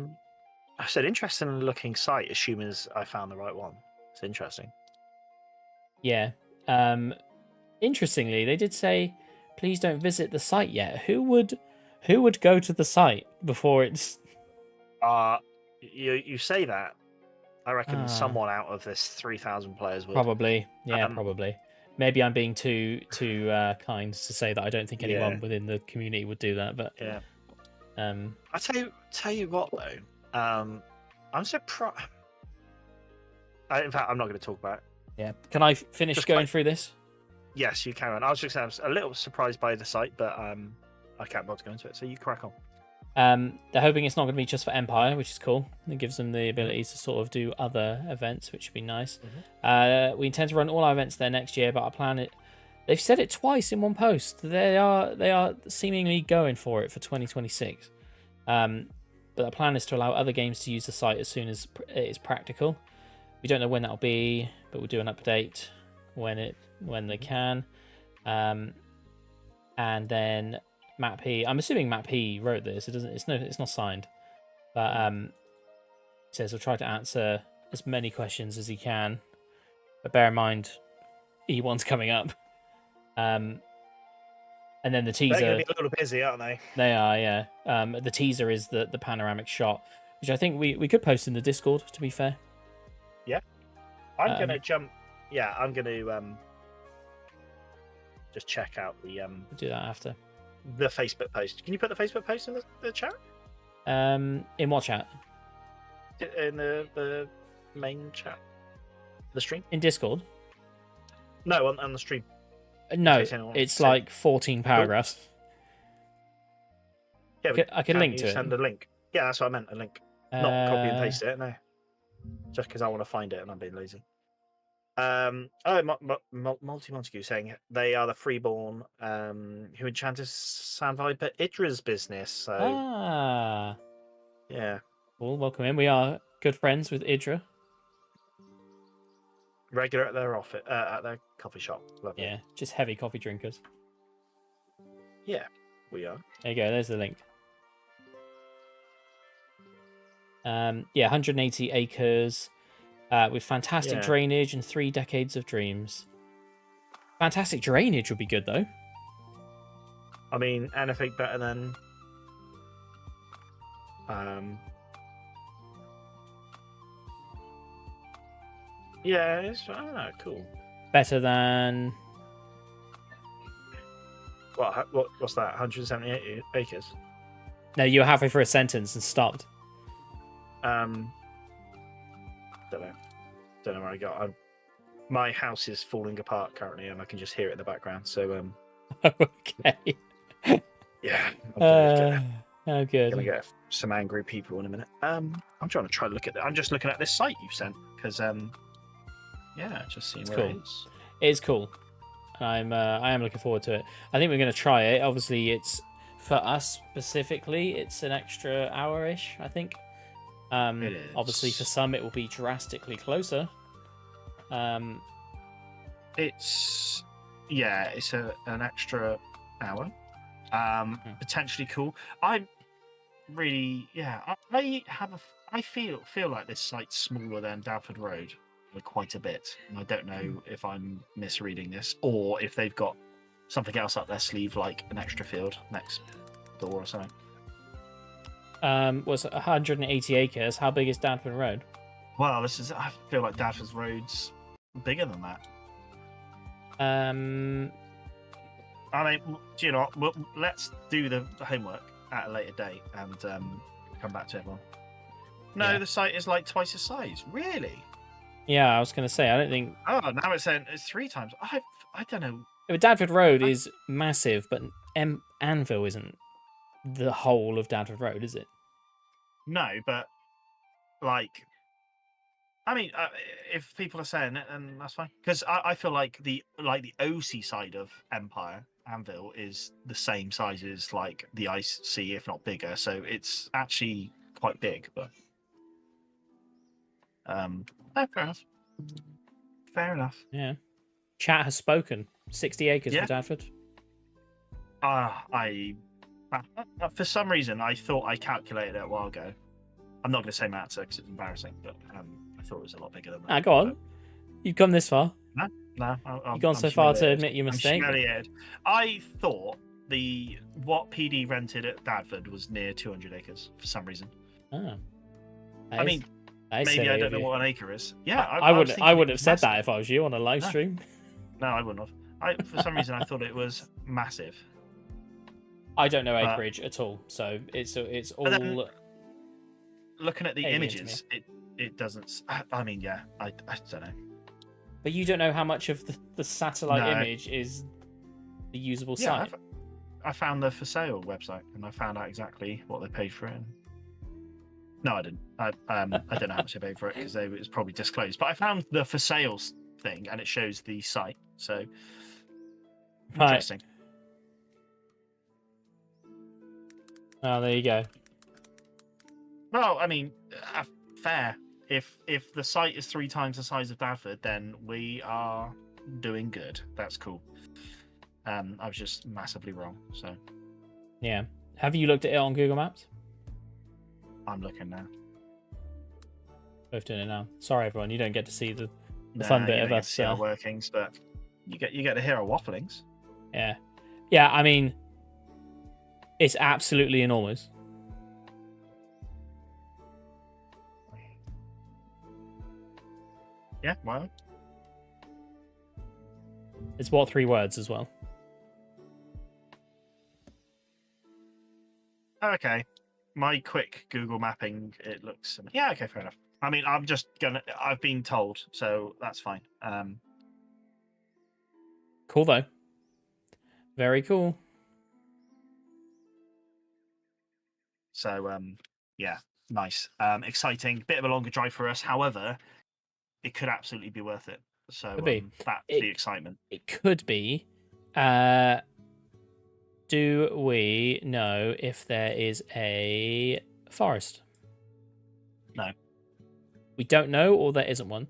C: said interesting looking site, assuming I found the right one. It's interesting.
A: Yeah. Interestingly, they did say, please don't visit the site yet. Who would go to the site before it's?
C: You say that. I reckon someone out of this 3,000 players would.
A: Probably, yeah, probably. Maybe I'm being too kind to say that I don't think anyone within the community would do that, but
C: yeah. I tell you what though, I'm surprised. In fact, I'm not going to talk about it.
A: Yeah. Can I finish going through this?
C: Yes, you can. I was just a little surprised by the site, but I can't bother to go into it. So you crack on.
A: They're hoping it's not going to be just for Empire, which is cool. It gives them the ability to sort of do other events, which would be nice. We intend to run all our events there next year, but our plan they've said it twice in one post. They are seemingly going for it for 2026. But the plan is to allow other games to use the site as soon as it is practical. We don't know when that'll be, but we'll do an update when they can. And then Matt P. I'm assuming Matt P. wrote this. It's not signed, but it says he'll try to answer as many questions as he can. But bear in mind, E1's coming up. And then the teaser.
C: They're going to be a little busy, aren't they?
A: They are, yeah. The teaser is the panoramic shot, which I think we could post in the Discord. To be fair.
C: Yeah, I'm going to jump. Yeah, I'm going to just check out the.
A: We'll do that after.
C: The Facebook post. Can you put the Facebook post in the chat?
A: In what chat?
C: In the main chat. The stream?
A: In Discord?
C: No, on the stream.
A: No, it's like 14 paragraphs.
C: Yeah,
A: I can link to it.
C: Send a link. Yeah, that's what I meant, a link. Not copy and paste it, no. Just because I want to find it and I'm being lazy. Multi Montague saying they are the freeborn who enchanted Sandviper Idra's business. So yeah.
A: Well, welcome in. We are good friends with Idra.
C: Regular at their office, at their coffee shop. Lovely.
A: Yeah, just heavy coffee drinkers.
C: Yeah, we are.
A: There you go. There's the link. Yeah, 180 acres. With fantastic drainage and 3 decades of dreams. Fantastic drainage would be good, though.
C: I mean, anything better than... Yeah, it's... I don't know, cool.
A: Better than...
C: What's that, 178 acres?
A: No, you were halfway through a sentence and stopped.
C: Don't know where I got. My house is falling apart currently, and I can just hear it in the background. So,
A: okay.
C: Yeah.
A: Oh, good.
C: Gonna get some angry people in a minute. I'm trying to look at that. I'm just looking at this site you sent because just seeing
A: It's
C: where
A: cool.
C: it is.
A: It's cool. I am looking forward to it. I think we're going to try it. Obviously, it's for us specifically. It's an extra hour-ish, I think.
C: It is.
A: Obviously, for some, it will be drastically closer.
B: It's an extra hour. Potentially cool. I'm really I feel like this site's smaller than Dalford Road quite a bit, and I don't know if I'm misreading this or if they've got something else up their sleeve, like an extra field next door or something.
A: Was 180 acres? How big is Danford Road?
B: Well, I feel like Dalford Road's bigger than that. I mean, do you know what? Let's do the homework at a later date and come back to everyone. No,
A: Yeah.
B: the site is like twice the size. Really?
A: Yeah, I was going to say, I don't think...
B: Oh, now it's saying it's 3 times. I don't know.
A: But Danford Road is massive, but Anvil isn't the whole of Danford Road, is it?
B: No, but like, I mean, if people are saying it, then that's fine. Because I feel like the OC side of Empire Anvil is the same size as like the IC, if not bigger. So it's actually quite big. But fair enough. Fair enough.
A: Yeah. Chat has spoken. 60 acres
B: Yeah.
A: for Danford.
B: For some reason, I thought I calculated it a while ago. I'm not going to say my answer because it's embarrassing, but I thought it was a lot bigger than that.
A: Go on. You've come this far.
B: No,
A: You've gone so far to admit your mistake.
B: I'm humiliated. I thought what PD rented at Dadford was near 200 acres for some reason.
A: Oh.
B: I mean, maybe I don't know what an acre is. Yeah,
A: I wouldn't have said that if I was you on a live stream.
B: No, I wouldn't have. For some reason, I thought it was massive.
A: I don't know acreage at all, so it's all.
B: Then, looking at the
A: alien to
B: images, it doesn't. I mean, yeah, I don't know.
A: But you don't know how much of the satellite image is the usable site.
B: I found the for sale website and I found out exactly what they paid for it. No, I didn't. I don't know how much they paid for it because it was probably disclosed. But I found the for sale thing and it shows the site. So interesting.
A: Oh, there you go.
B: Well, I mean, fair. If the site is 3 times the size of Dadford, then we are doing good. That's cool. I was just massively wrong. So
A: yeah, have you looked at it on Google Maps?
B: I'm looking now.
A: Both doing it now. Sorry, everyone, you don't get to see the fun bit of us.
B: See our workings, but you get to hear our wafflings.
A: Yeah. I mean, it's absolutely enormous.
B: Yeah, well.
A: It's what 3 words as well.
B: Okay. My quick Google mapping, it looks. Yeah, okay, fair enough. I mean, I've been told, so that's fine.
A: Cool though. Very cool.
B: So, yeah, nice. Exciting. Bit of a longer drive for us. However, it could absolutely be worth it. So that's the excitement.
A: It could be. Do we know if there is a forest?
B: No.
A: We don't know, or there isn't one?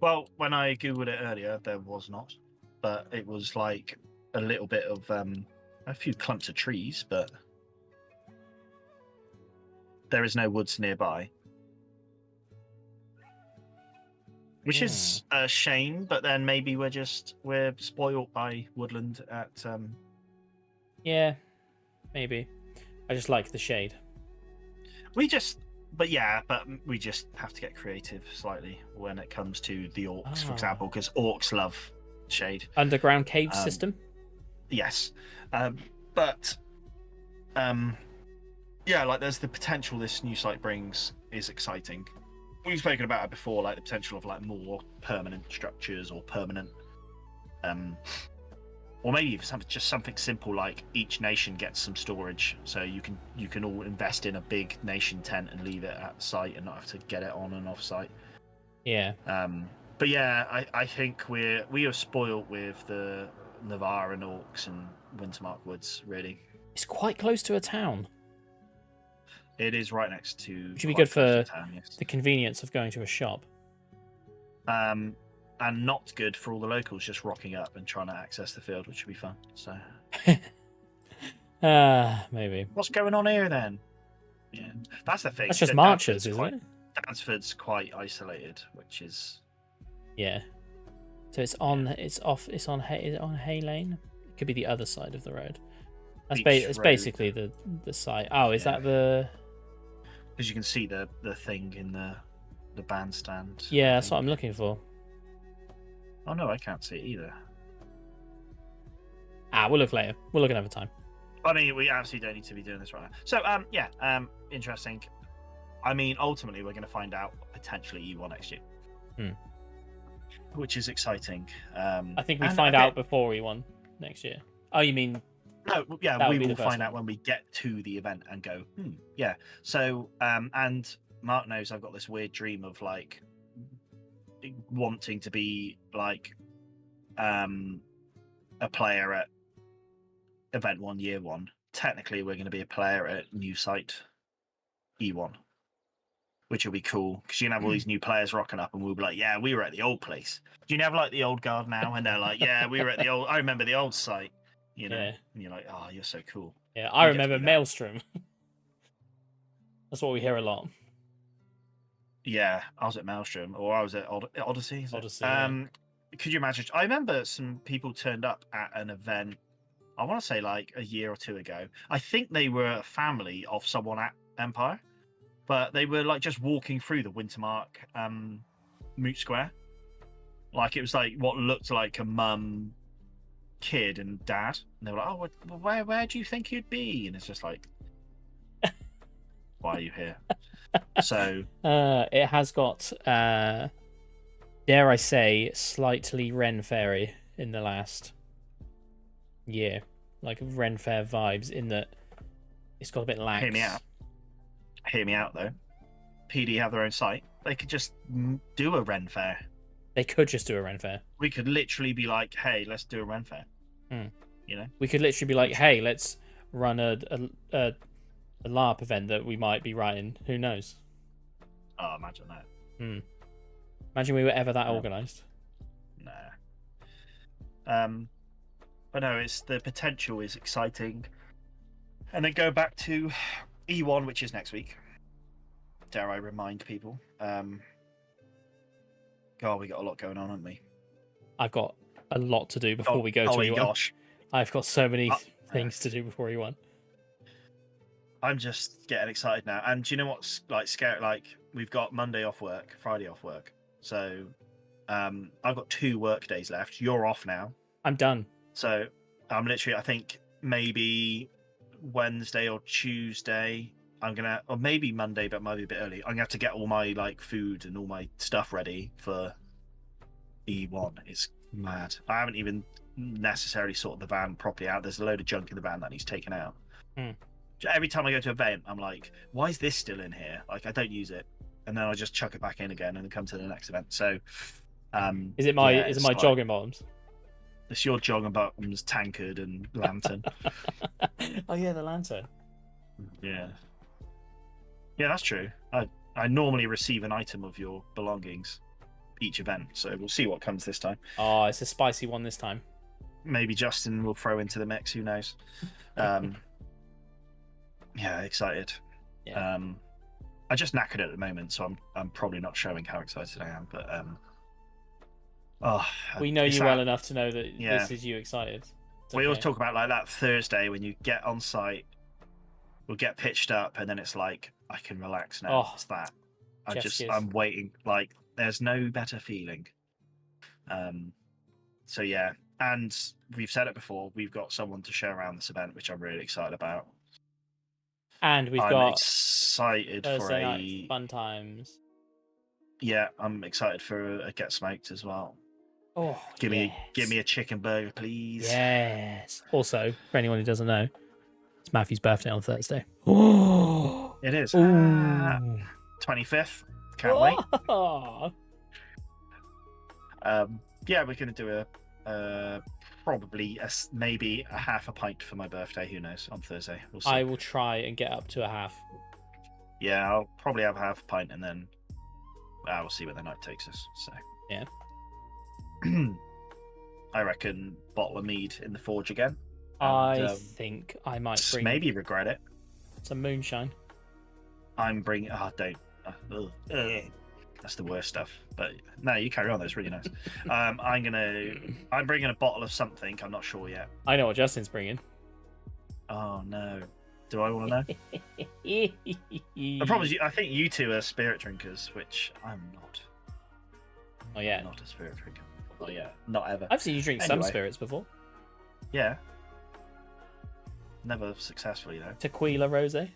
B: Well, when I Googled it earlier, there was not. But it was like a little bit of a few clumps of trees, but there is no woods nearby. Which is a shame, but then maybe we're spoiled by woodland at
A: Yeah, maybe. I just like the shade.
B: we just have to get creative slightly when it comes to the orcs, for example, because orcs love shade.
A: Underground cave system?
B: Yes. But yeah, like there's the potential this new site brings is exciting. We've spoken about it before, like the potential of like more permanent structures or permanent
C: or maybe just something simple like each nation gets some storage, so you can all invest in a big nation tent and leave it at the site and not have to get it on and off site.
A: Yeah.
C: But yeah, I think we are spoiled with the Navarre and Orcs and Wintermark Woods. Really,
A: It's quite close to a town.
C: it is right next to.
A: Which would be
C: quite
A: good
C: close
A: for
C: to town, yes.
A: the convenience of going to a shop.
C: And not good for all the locals just rocking up and trying to access the field, which would be fun. So,
A: maybe.
C: what's going on here then? Yeah, that's the thing.
A: That's just marchers, isn't it?
C: Dansford's quite isolated, which is.
A: Yeah. So it's on. It's off. It's on. Is it on Hay Lane? It could be the other side of the road. That's it's
C: road.
A: basically the site. Oh, is that the?
C: Because you can see the thing in the bandstand.
A: Yeah, that's what I'm looking for.
C: Oh no, I can't see it either.
A: We'll look later. We'll look another time.
C: I mean, we absolutely don't need to be doing this right now. So, interesting. I mean, ultimately, we're going to find out potentially E1 next year, which is exciting.
A: I think we find out before E1 next year. Oh, you mean?
C: No, yeah, we will find out when we get to the event and go, yeah. So, and Mark knows I've got this weird dream of like wanting to be like a player at event 1 year 1. Technically we're going to be a player at new site E1, which will be cool because you can have all these new players rocking up and we'll be like, yeah, we were at the old place. Do you have like the old guard now? And they're like, yeah, we were at the old, I remember the old site, you know.
A: Yeah.
C: And you're like, oh, you're so cool.
A: Yeah, I remember Maelstrom. That's what we hear a lot.
C: Yeah, I was at Maelstrom, or I was at Odyssey.
A: Odyssey. Yeah.
C: Could you imagine? I remember some people turned up at an event. I want to say like a year or two ago. I think they were a family of someone at Empire, but they were like just walking through the Wintermark Moot Square. Like it was like what looked like a mum, kid, and dad. And they were like, "Oh, where do you think you'd be?" And it's just like, why are you here? So
A: it has got dare I say slightly Ren Fairy in the last year, like Ren Fair vibes in that it's got a bit lax.
C: Hear me out though. PD have their own site. They could just do a Ren Fair.
A: They could just do a Ren Fair.
C: We could literally be like, hey, let's do a Ren Fair. You know, we
A: could literally be like, hey, let's run a LARP event that we might be writing. Who knows?
C: Oh, imagine that.
A: Imagine we were ever that organised.
C: Nah. But no, it's the potential is exciting. And then go back to E1, which is next week. Dare I remind people? God, we got a lot going on, haven't we?
A: I've got a lot to do before we go to E1.
C: Gosh.
A: I've got so many things to do before E1.
C: I'm just getting excited now. And do you know what's like scary? Like we've got Monday off work, Friday off work. So I've got 2 work days left. You're off now.
A: I'm done.
C: So I'm literally, I think maybe Wednesday or Tuesday, or maybe Monday, but maybe a bit early. I'm gonna have to get all my like food and all my stuff ready for E1. It's mad. I haven't even necessarily sorted the van properly out. There's a load of junk in the van that needs taken out. Every time I go to an event, I'm like, why is this still in here? Like, I don't use it. And then I just chuck it back in again and then come to the next event. So,
A: is it my jogging bottoms?
C: It's your jogging bottoms, tankard, and lantern.
A: Oh, yeah, the lantern.
C: Yeah. Yeah, that's true. I normally receive an item of your belongings each event. So we'll see what comes this time.
A: Oh, it's a spicy one this time.
C: Maybe Justin will throw into the mix. Who knows? Yeah, excited.
A: Yeah.
C: I just knackered at the moment, so I'm probably not showing how excited I am. But
A: we know you well enough to know that this is you excited.
C: We always talk about like that Thursday when you get on site, we'll get pitched up, and then it's like I can relax now. It's that. I'm waiting. Like there's no better feeling. So yeah, and we've said it before. We've got someone to show around this event, which I'm really excited about.
A: And I'm
C: excited
A: Thursday
C: for
A: night fun times.
C: Yeah, I'm excited for a Get Smoked as well.
A: Oh,
B: Give me a chicken burger, please.
A: Yes. Also, for anyone who doesn't know, it's Matthew's birthday on Thursday. Oh,
B: It is.
A: Ooh.
B: 25th. Can't wait.
A: Oh.
B: Yeah, we're gonna do probably maybe a half a pint for my birthday. Who knows? On Thursday, we'll see.
A: I will try and get up to a half.
B: Yeah, I'll probably have half a pint, and then we'll see where the night takes us. So
A: yeah,
B: I reckon bottle of mead in the forge again.
A: And, I think I might bring
B: maybe regret it.
A: Some moonshine.
B: I'm bringing. Oh, don't. That's the worst stuff. But no, you carry on. That's really nice. I'm bringing a bottle of something. I'm not sure yet.
A: I know what Justin's bringing.
B: Oh no. Do I want to know? The problem is, I think you two are spirit drinkers, which I'm not.
A: Oh yeah,
B: I'm not a spirit drinker. Oh yeah, not ever.
A: I've seen you drink some spirits before.
B: Yeah. Never successfully though.
A: Tequila rosé.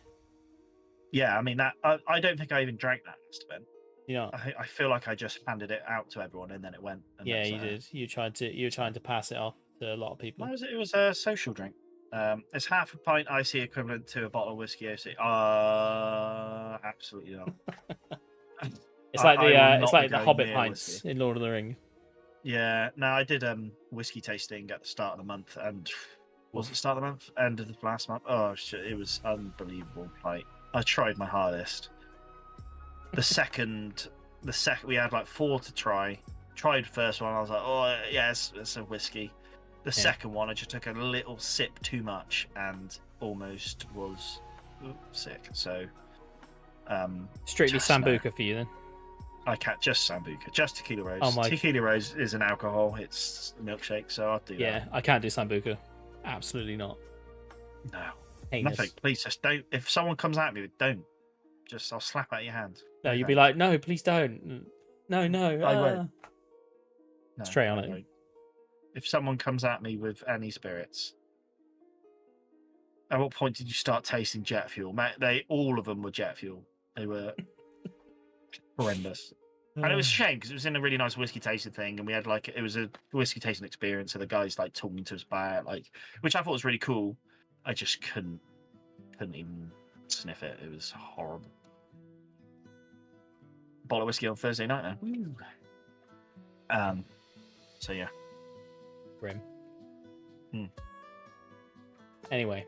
B: Yeah, I mean that. I don't think I even drank that. Must have been.
A: You know.
B: I feel like I just handed it out to everyone and then it went. And
A: yeah, you did. You were trying to pass it off to a lot of people.
B: It was a social drink. It's half a pint IC equivalent to a bottle of whiskey OC. Absolutely not.
A: It's like the Hobbit pints in Lord of the Rings.
B: Yeah, no, I did whiskey tasting at the start of the month, and was it start of the month, end of the last month? Oh shit, it was unbelievable. Like I tried my hardest. The second we had like 4 to try. Tried the first one, I was like, oh yes, it's a whiskey. The second one, I just took a little sip too much and almost was sick. So,
A: strictly Sambuca for you then.
B: I can't just Sambuca, just Tequila Rose.
A: Oh my...
B: Tequila Rose is an alcohol; it's a milkshake, so I'll do that.
A: Yeah, I can't do Sambuca. Absolutely not.
B: No,
A: Heinous.
B: nothing. Please, just don't. If someone comes at me, don't. I'll slap out your hand.
A: No, you'll be like, no, please don't. No.
B: I won't. No,
A: straight on it.
B: Won't. If someone comes at me with any spirits, at what point did you start tasting jet fuel? All of them were jet fuel. They were horrendous. And it was a shame because it was in a really nice whiskey tasting thing, and we had it was a whiskey tasting experience. So the guys talking to us about it, which I thought was really cool. I just couldn't even sniff it. It was horrible. Bottle of whiskey on Thursday night then. So yeah.
A: Grim. Anyway,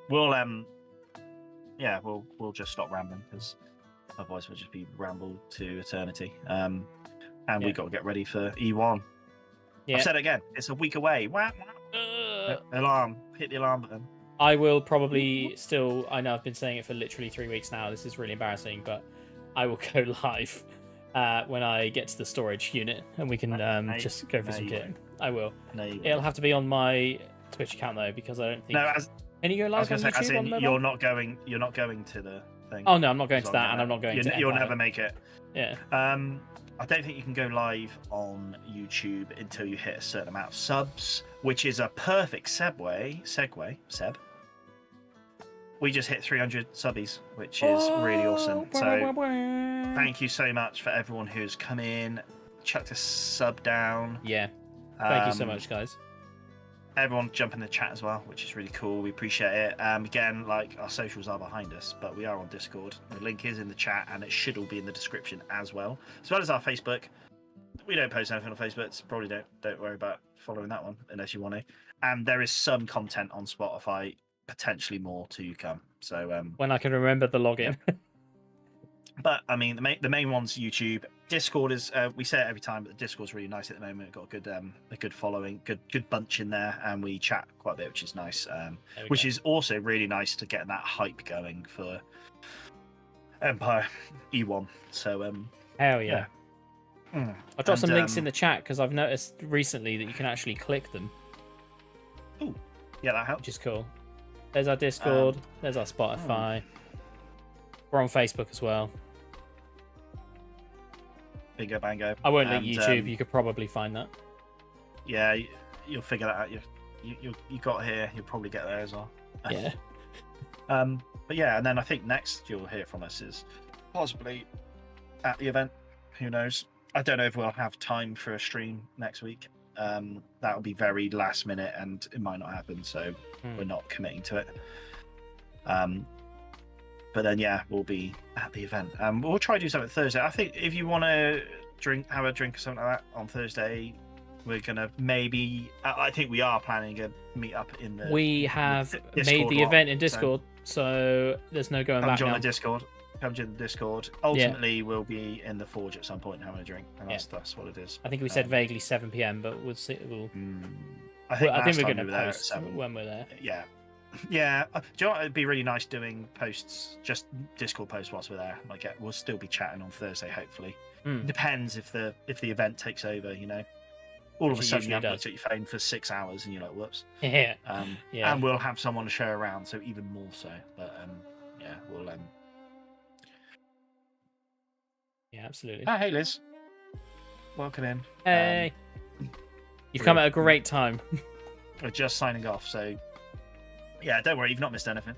B: we'll just stop rambling because otherwise we'll just be rambled to eternity. And we got to get ready for E1. Yeah. I've said it again. It's a week away. Alarm! Hit the alarm button.
A: I will probably still. I know I've been saying it for literally 3 weeks now. This is really embarrassing, but I will go live when I get to the storage unit and we can just go for some kit. I will. It'll have to be on my Twitch account though, because I don't think. Can you go live on YouTube?
B: You're not going to the thing.
A: Oh no, I'm not going to that, and I'm not going to.
B: You'll never make it.
A: Yeah.
B: I don't think you can go live on YouTube until you hit a certain amount of subs, which is a perfect segue. Seb. We just hit 300 subbies, which is really awesome. So thank you so much for everyone who's come in, chucked a sub down.
A: Yeah. Thank you so much, guys.
B: Everyone jump in the chat as well, which is really cool. We appreciate it. Again, our socials are behind us, but we are on Discord. The link is in the chat, and it should all be in the description as well as our Facebook. We don't post anything on Facebook, so probably don't worry about following that one unless you want to. And there is some content on Spotify, potentially more to come. So
A: when I can remember the login.
B: But I mean, the main one's YouTube. Discord is we say it every time, but the Discord's really nice at the moment. We've got a good following, good bunch in there, and we chat quite a bit, which is nice. Which is also really nice to get that hype going for Empire E1. So
A: hell yeah. I've got some links in the chat because I've noticed recently that you can actually click them.
B: Ooh, yeah, that helps.
A: Which is cool. There's our Discord. There's our Spotify. We're on Facebook as well.
B: Bingo bango.
A: I won't link YouTube. You could probably find that.
B: Yeah, you'll figure that out. You got here. You'll probably get there as well.
A: Yeah.
B: But yeah, and then I think next you'll hear from us is possibly at the event. Who knows?
C: I don't know if we'll have time for a stream next week. That will be very last minute, and it might not happen. So we're not committing to it. But then, yeah, we'll be at the event. We'll try to do something Thursday. I think if you want to have a drink or something like that on Thursday, we're gonna maybe. I think we are planning a meet up in the.
A: We have
C: Discord
A: made the
C: lot,
A: event in Discord, so there's no going
C: come
A: back
C: join
A: now.
C: the Discord. Come join the Discord. Ultimately, we'll be in the Forge at some point having a drink, and that's what it is.
A: I think we said vaguely 7 p.m, but we'll see.
C: I think
A: we're
C: going
A: going
C: to
A: to post when we're there.
C: Yeah. Yeah, do you know what? It'd be really nice doing posts, just Discord posts whilst we're there. Like, we'll still be chatting on Thursday, hopefully. Depends if the event takes over, you know. All of a sudden, you haven't looked at your phone for 6 hours, and you're like, "Whoops."
A: Yeah.
C: And we'll have someone to show around, so even more so. But yeah, we'll.
A: Yeah, absolutely.
C: Oh, hey, Liz. Welcome in.
A: Hey. You've come at a great time.
C: We're just signing off, so yeah, don't worry, you've not missed anything.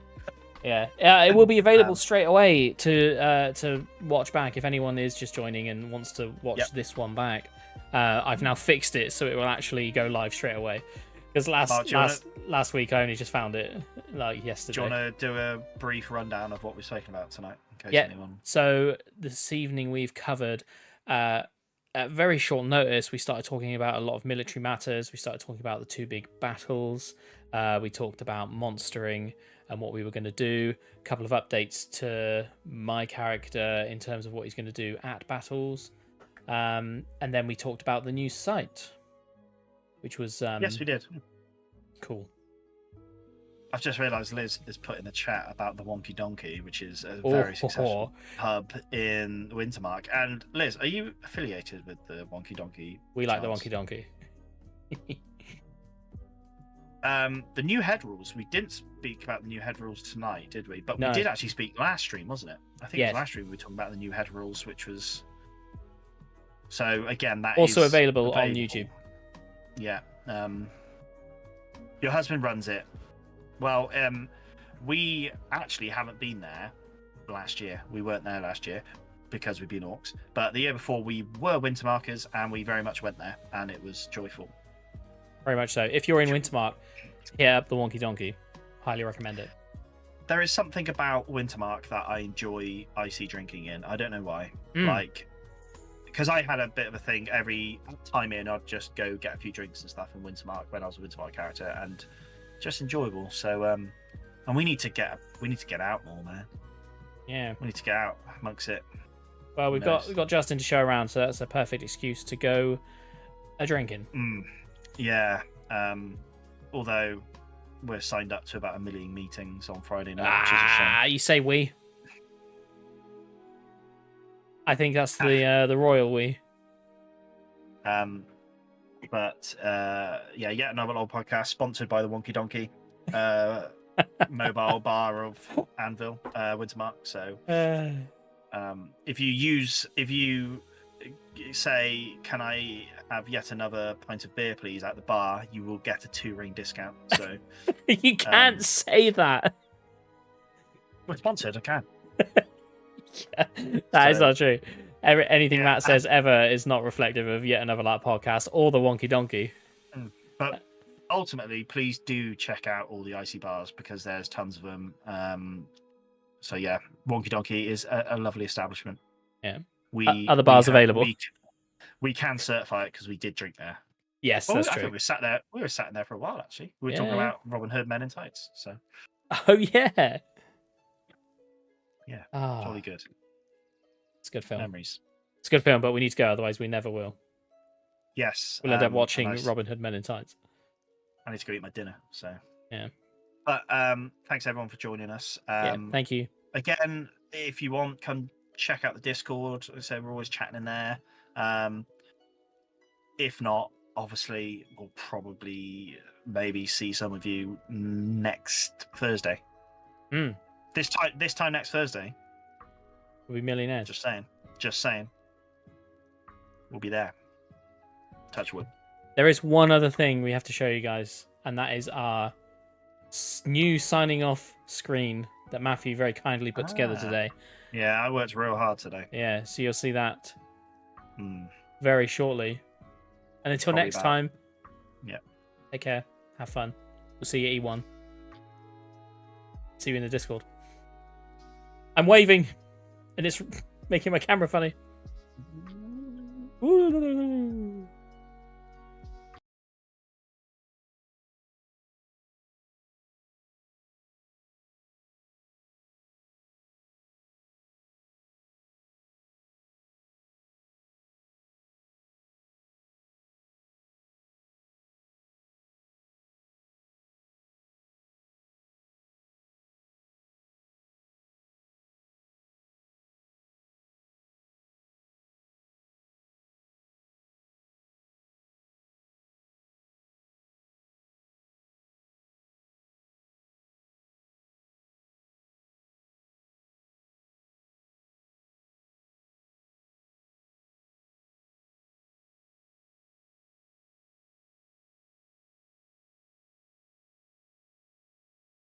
A: Yeah, it will be available straight away to watch back if anyone is just joining and wants to watch this one back. I've now fixed it so it will actually go live straight away. Because last week I only just found it like yesterday.
C: Do you want to do a brief rundown of what we've spoken about tonight? In case anyone...
A: So this evening we've covered at very short notice. We started talking about a lot of military matters. We started talking about the 2 big battles. We talked about monstering and what we were going to do. A couple of updates to my character in terms of what he's going to do at battles. And then we talked about the new site, which was...
C: yes, we did.
A: Cool.
C: I've just realised Liz has put in the chat about the Wonky Donkey, which is a very successful pub in Wintermark. And Liz, are you affiliated with the Wonky Donkey?
A: We like the Wonky Donkey.
C: The new head rules. We didn't speak about the new head rules tonight, did we? But
A: No.
C: we did actually speak last stream, wasn't it? I think it was last stream we were talking about the new head rules, which was... So again, that
A: also
C: is
A: available on YouTube.
C: Yeah. Your husband runs it. Well, we actually haven't been there last year. We weren't there last year because we've been orcs. But the year before, we were Wintermarkers, and we very much went there, and it was joyful.
A: Very much so. If you're in Wintermark, hit up the Wonky Donkey. Highly recommend it.
C: There is something about Wintermark that I enjoy icy drinking in. I don't know why. Like, because I had a bit of a thing every time in, I'd just go get a few drinks and stuff in Wintermark when I was a Wintermark character, and just enjoyable. So and we need to get out more, man. Yeah, we need to get out amongst it.
A: Well, we've got Justin to show around, so that's a perfect excuse to go a drinking.
C: Yeah. Although we're signed up to about 1 million meetings on Friday night, which is a shame.
A: You say we? I think that's the royal we.
C: But yeah, yet another old podcast sponsored by the Wonky Donkey mobile bar of Anvil, Wintermark. So if you say, "Can I have yet another pint of beer, please?" at the bar, you will get a 2-ring discount. So
A: you can't say that.
C: We're sponsored. I can.
A: That is not true. Anything Matt says ever is not reflective of Yet Another LARP podcast or the Wonky Donkey.
C: But ultimately, please do check out all the icy bars because there's tons of them. So yeah, Wonky Donkey is a lovely establishment.
A: Yeah. Other bars available.
C: We can certify it because we did drink there.
A: Yes, that's true.
C: I think we were sat in there for a while actually. We were talking about Robin Hood Men in Tights. So.
A: Oh yeah.
C: Yeah. Jolly good.
A: It's a good film.
C: Memories.
A: It's a good film, but we need to go, otherwise we never will.
C: Yes.
A: We'll end up watching Robin Hood Men in Tights.
C: I need to go eat my dinner, so.
A: Yeah.
C: But thanks everyone for joining us.
A: Thank you.
C: Again, if you want, come check out the Discord. So we're always chatting in there. If not, obviously, we'll probably maybe see some of you next Thursday. This time next Thursday.
A: We'll be millionaires.
C: Just saying. We'll be there. Touch wood.
A: There is one other thing we have to show you guys, and that is our new signing off screen that Matthew very kindly put together today.
C: Yeah, I worked real hard today.
A: Yeah, so you'll see that very shortly. And until
C: Probably
A: next
C: that.
A: time,
B: Yeah.
A: take care. Have fun. We'll see you at E1. See you in the Discord. I'm waving, and it's making my camera funny.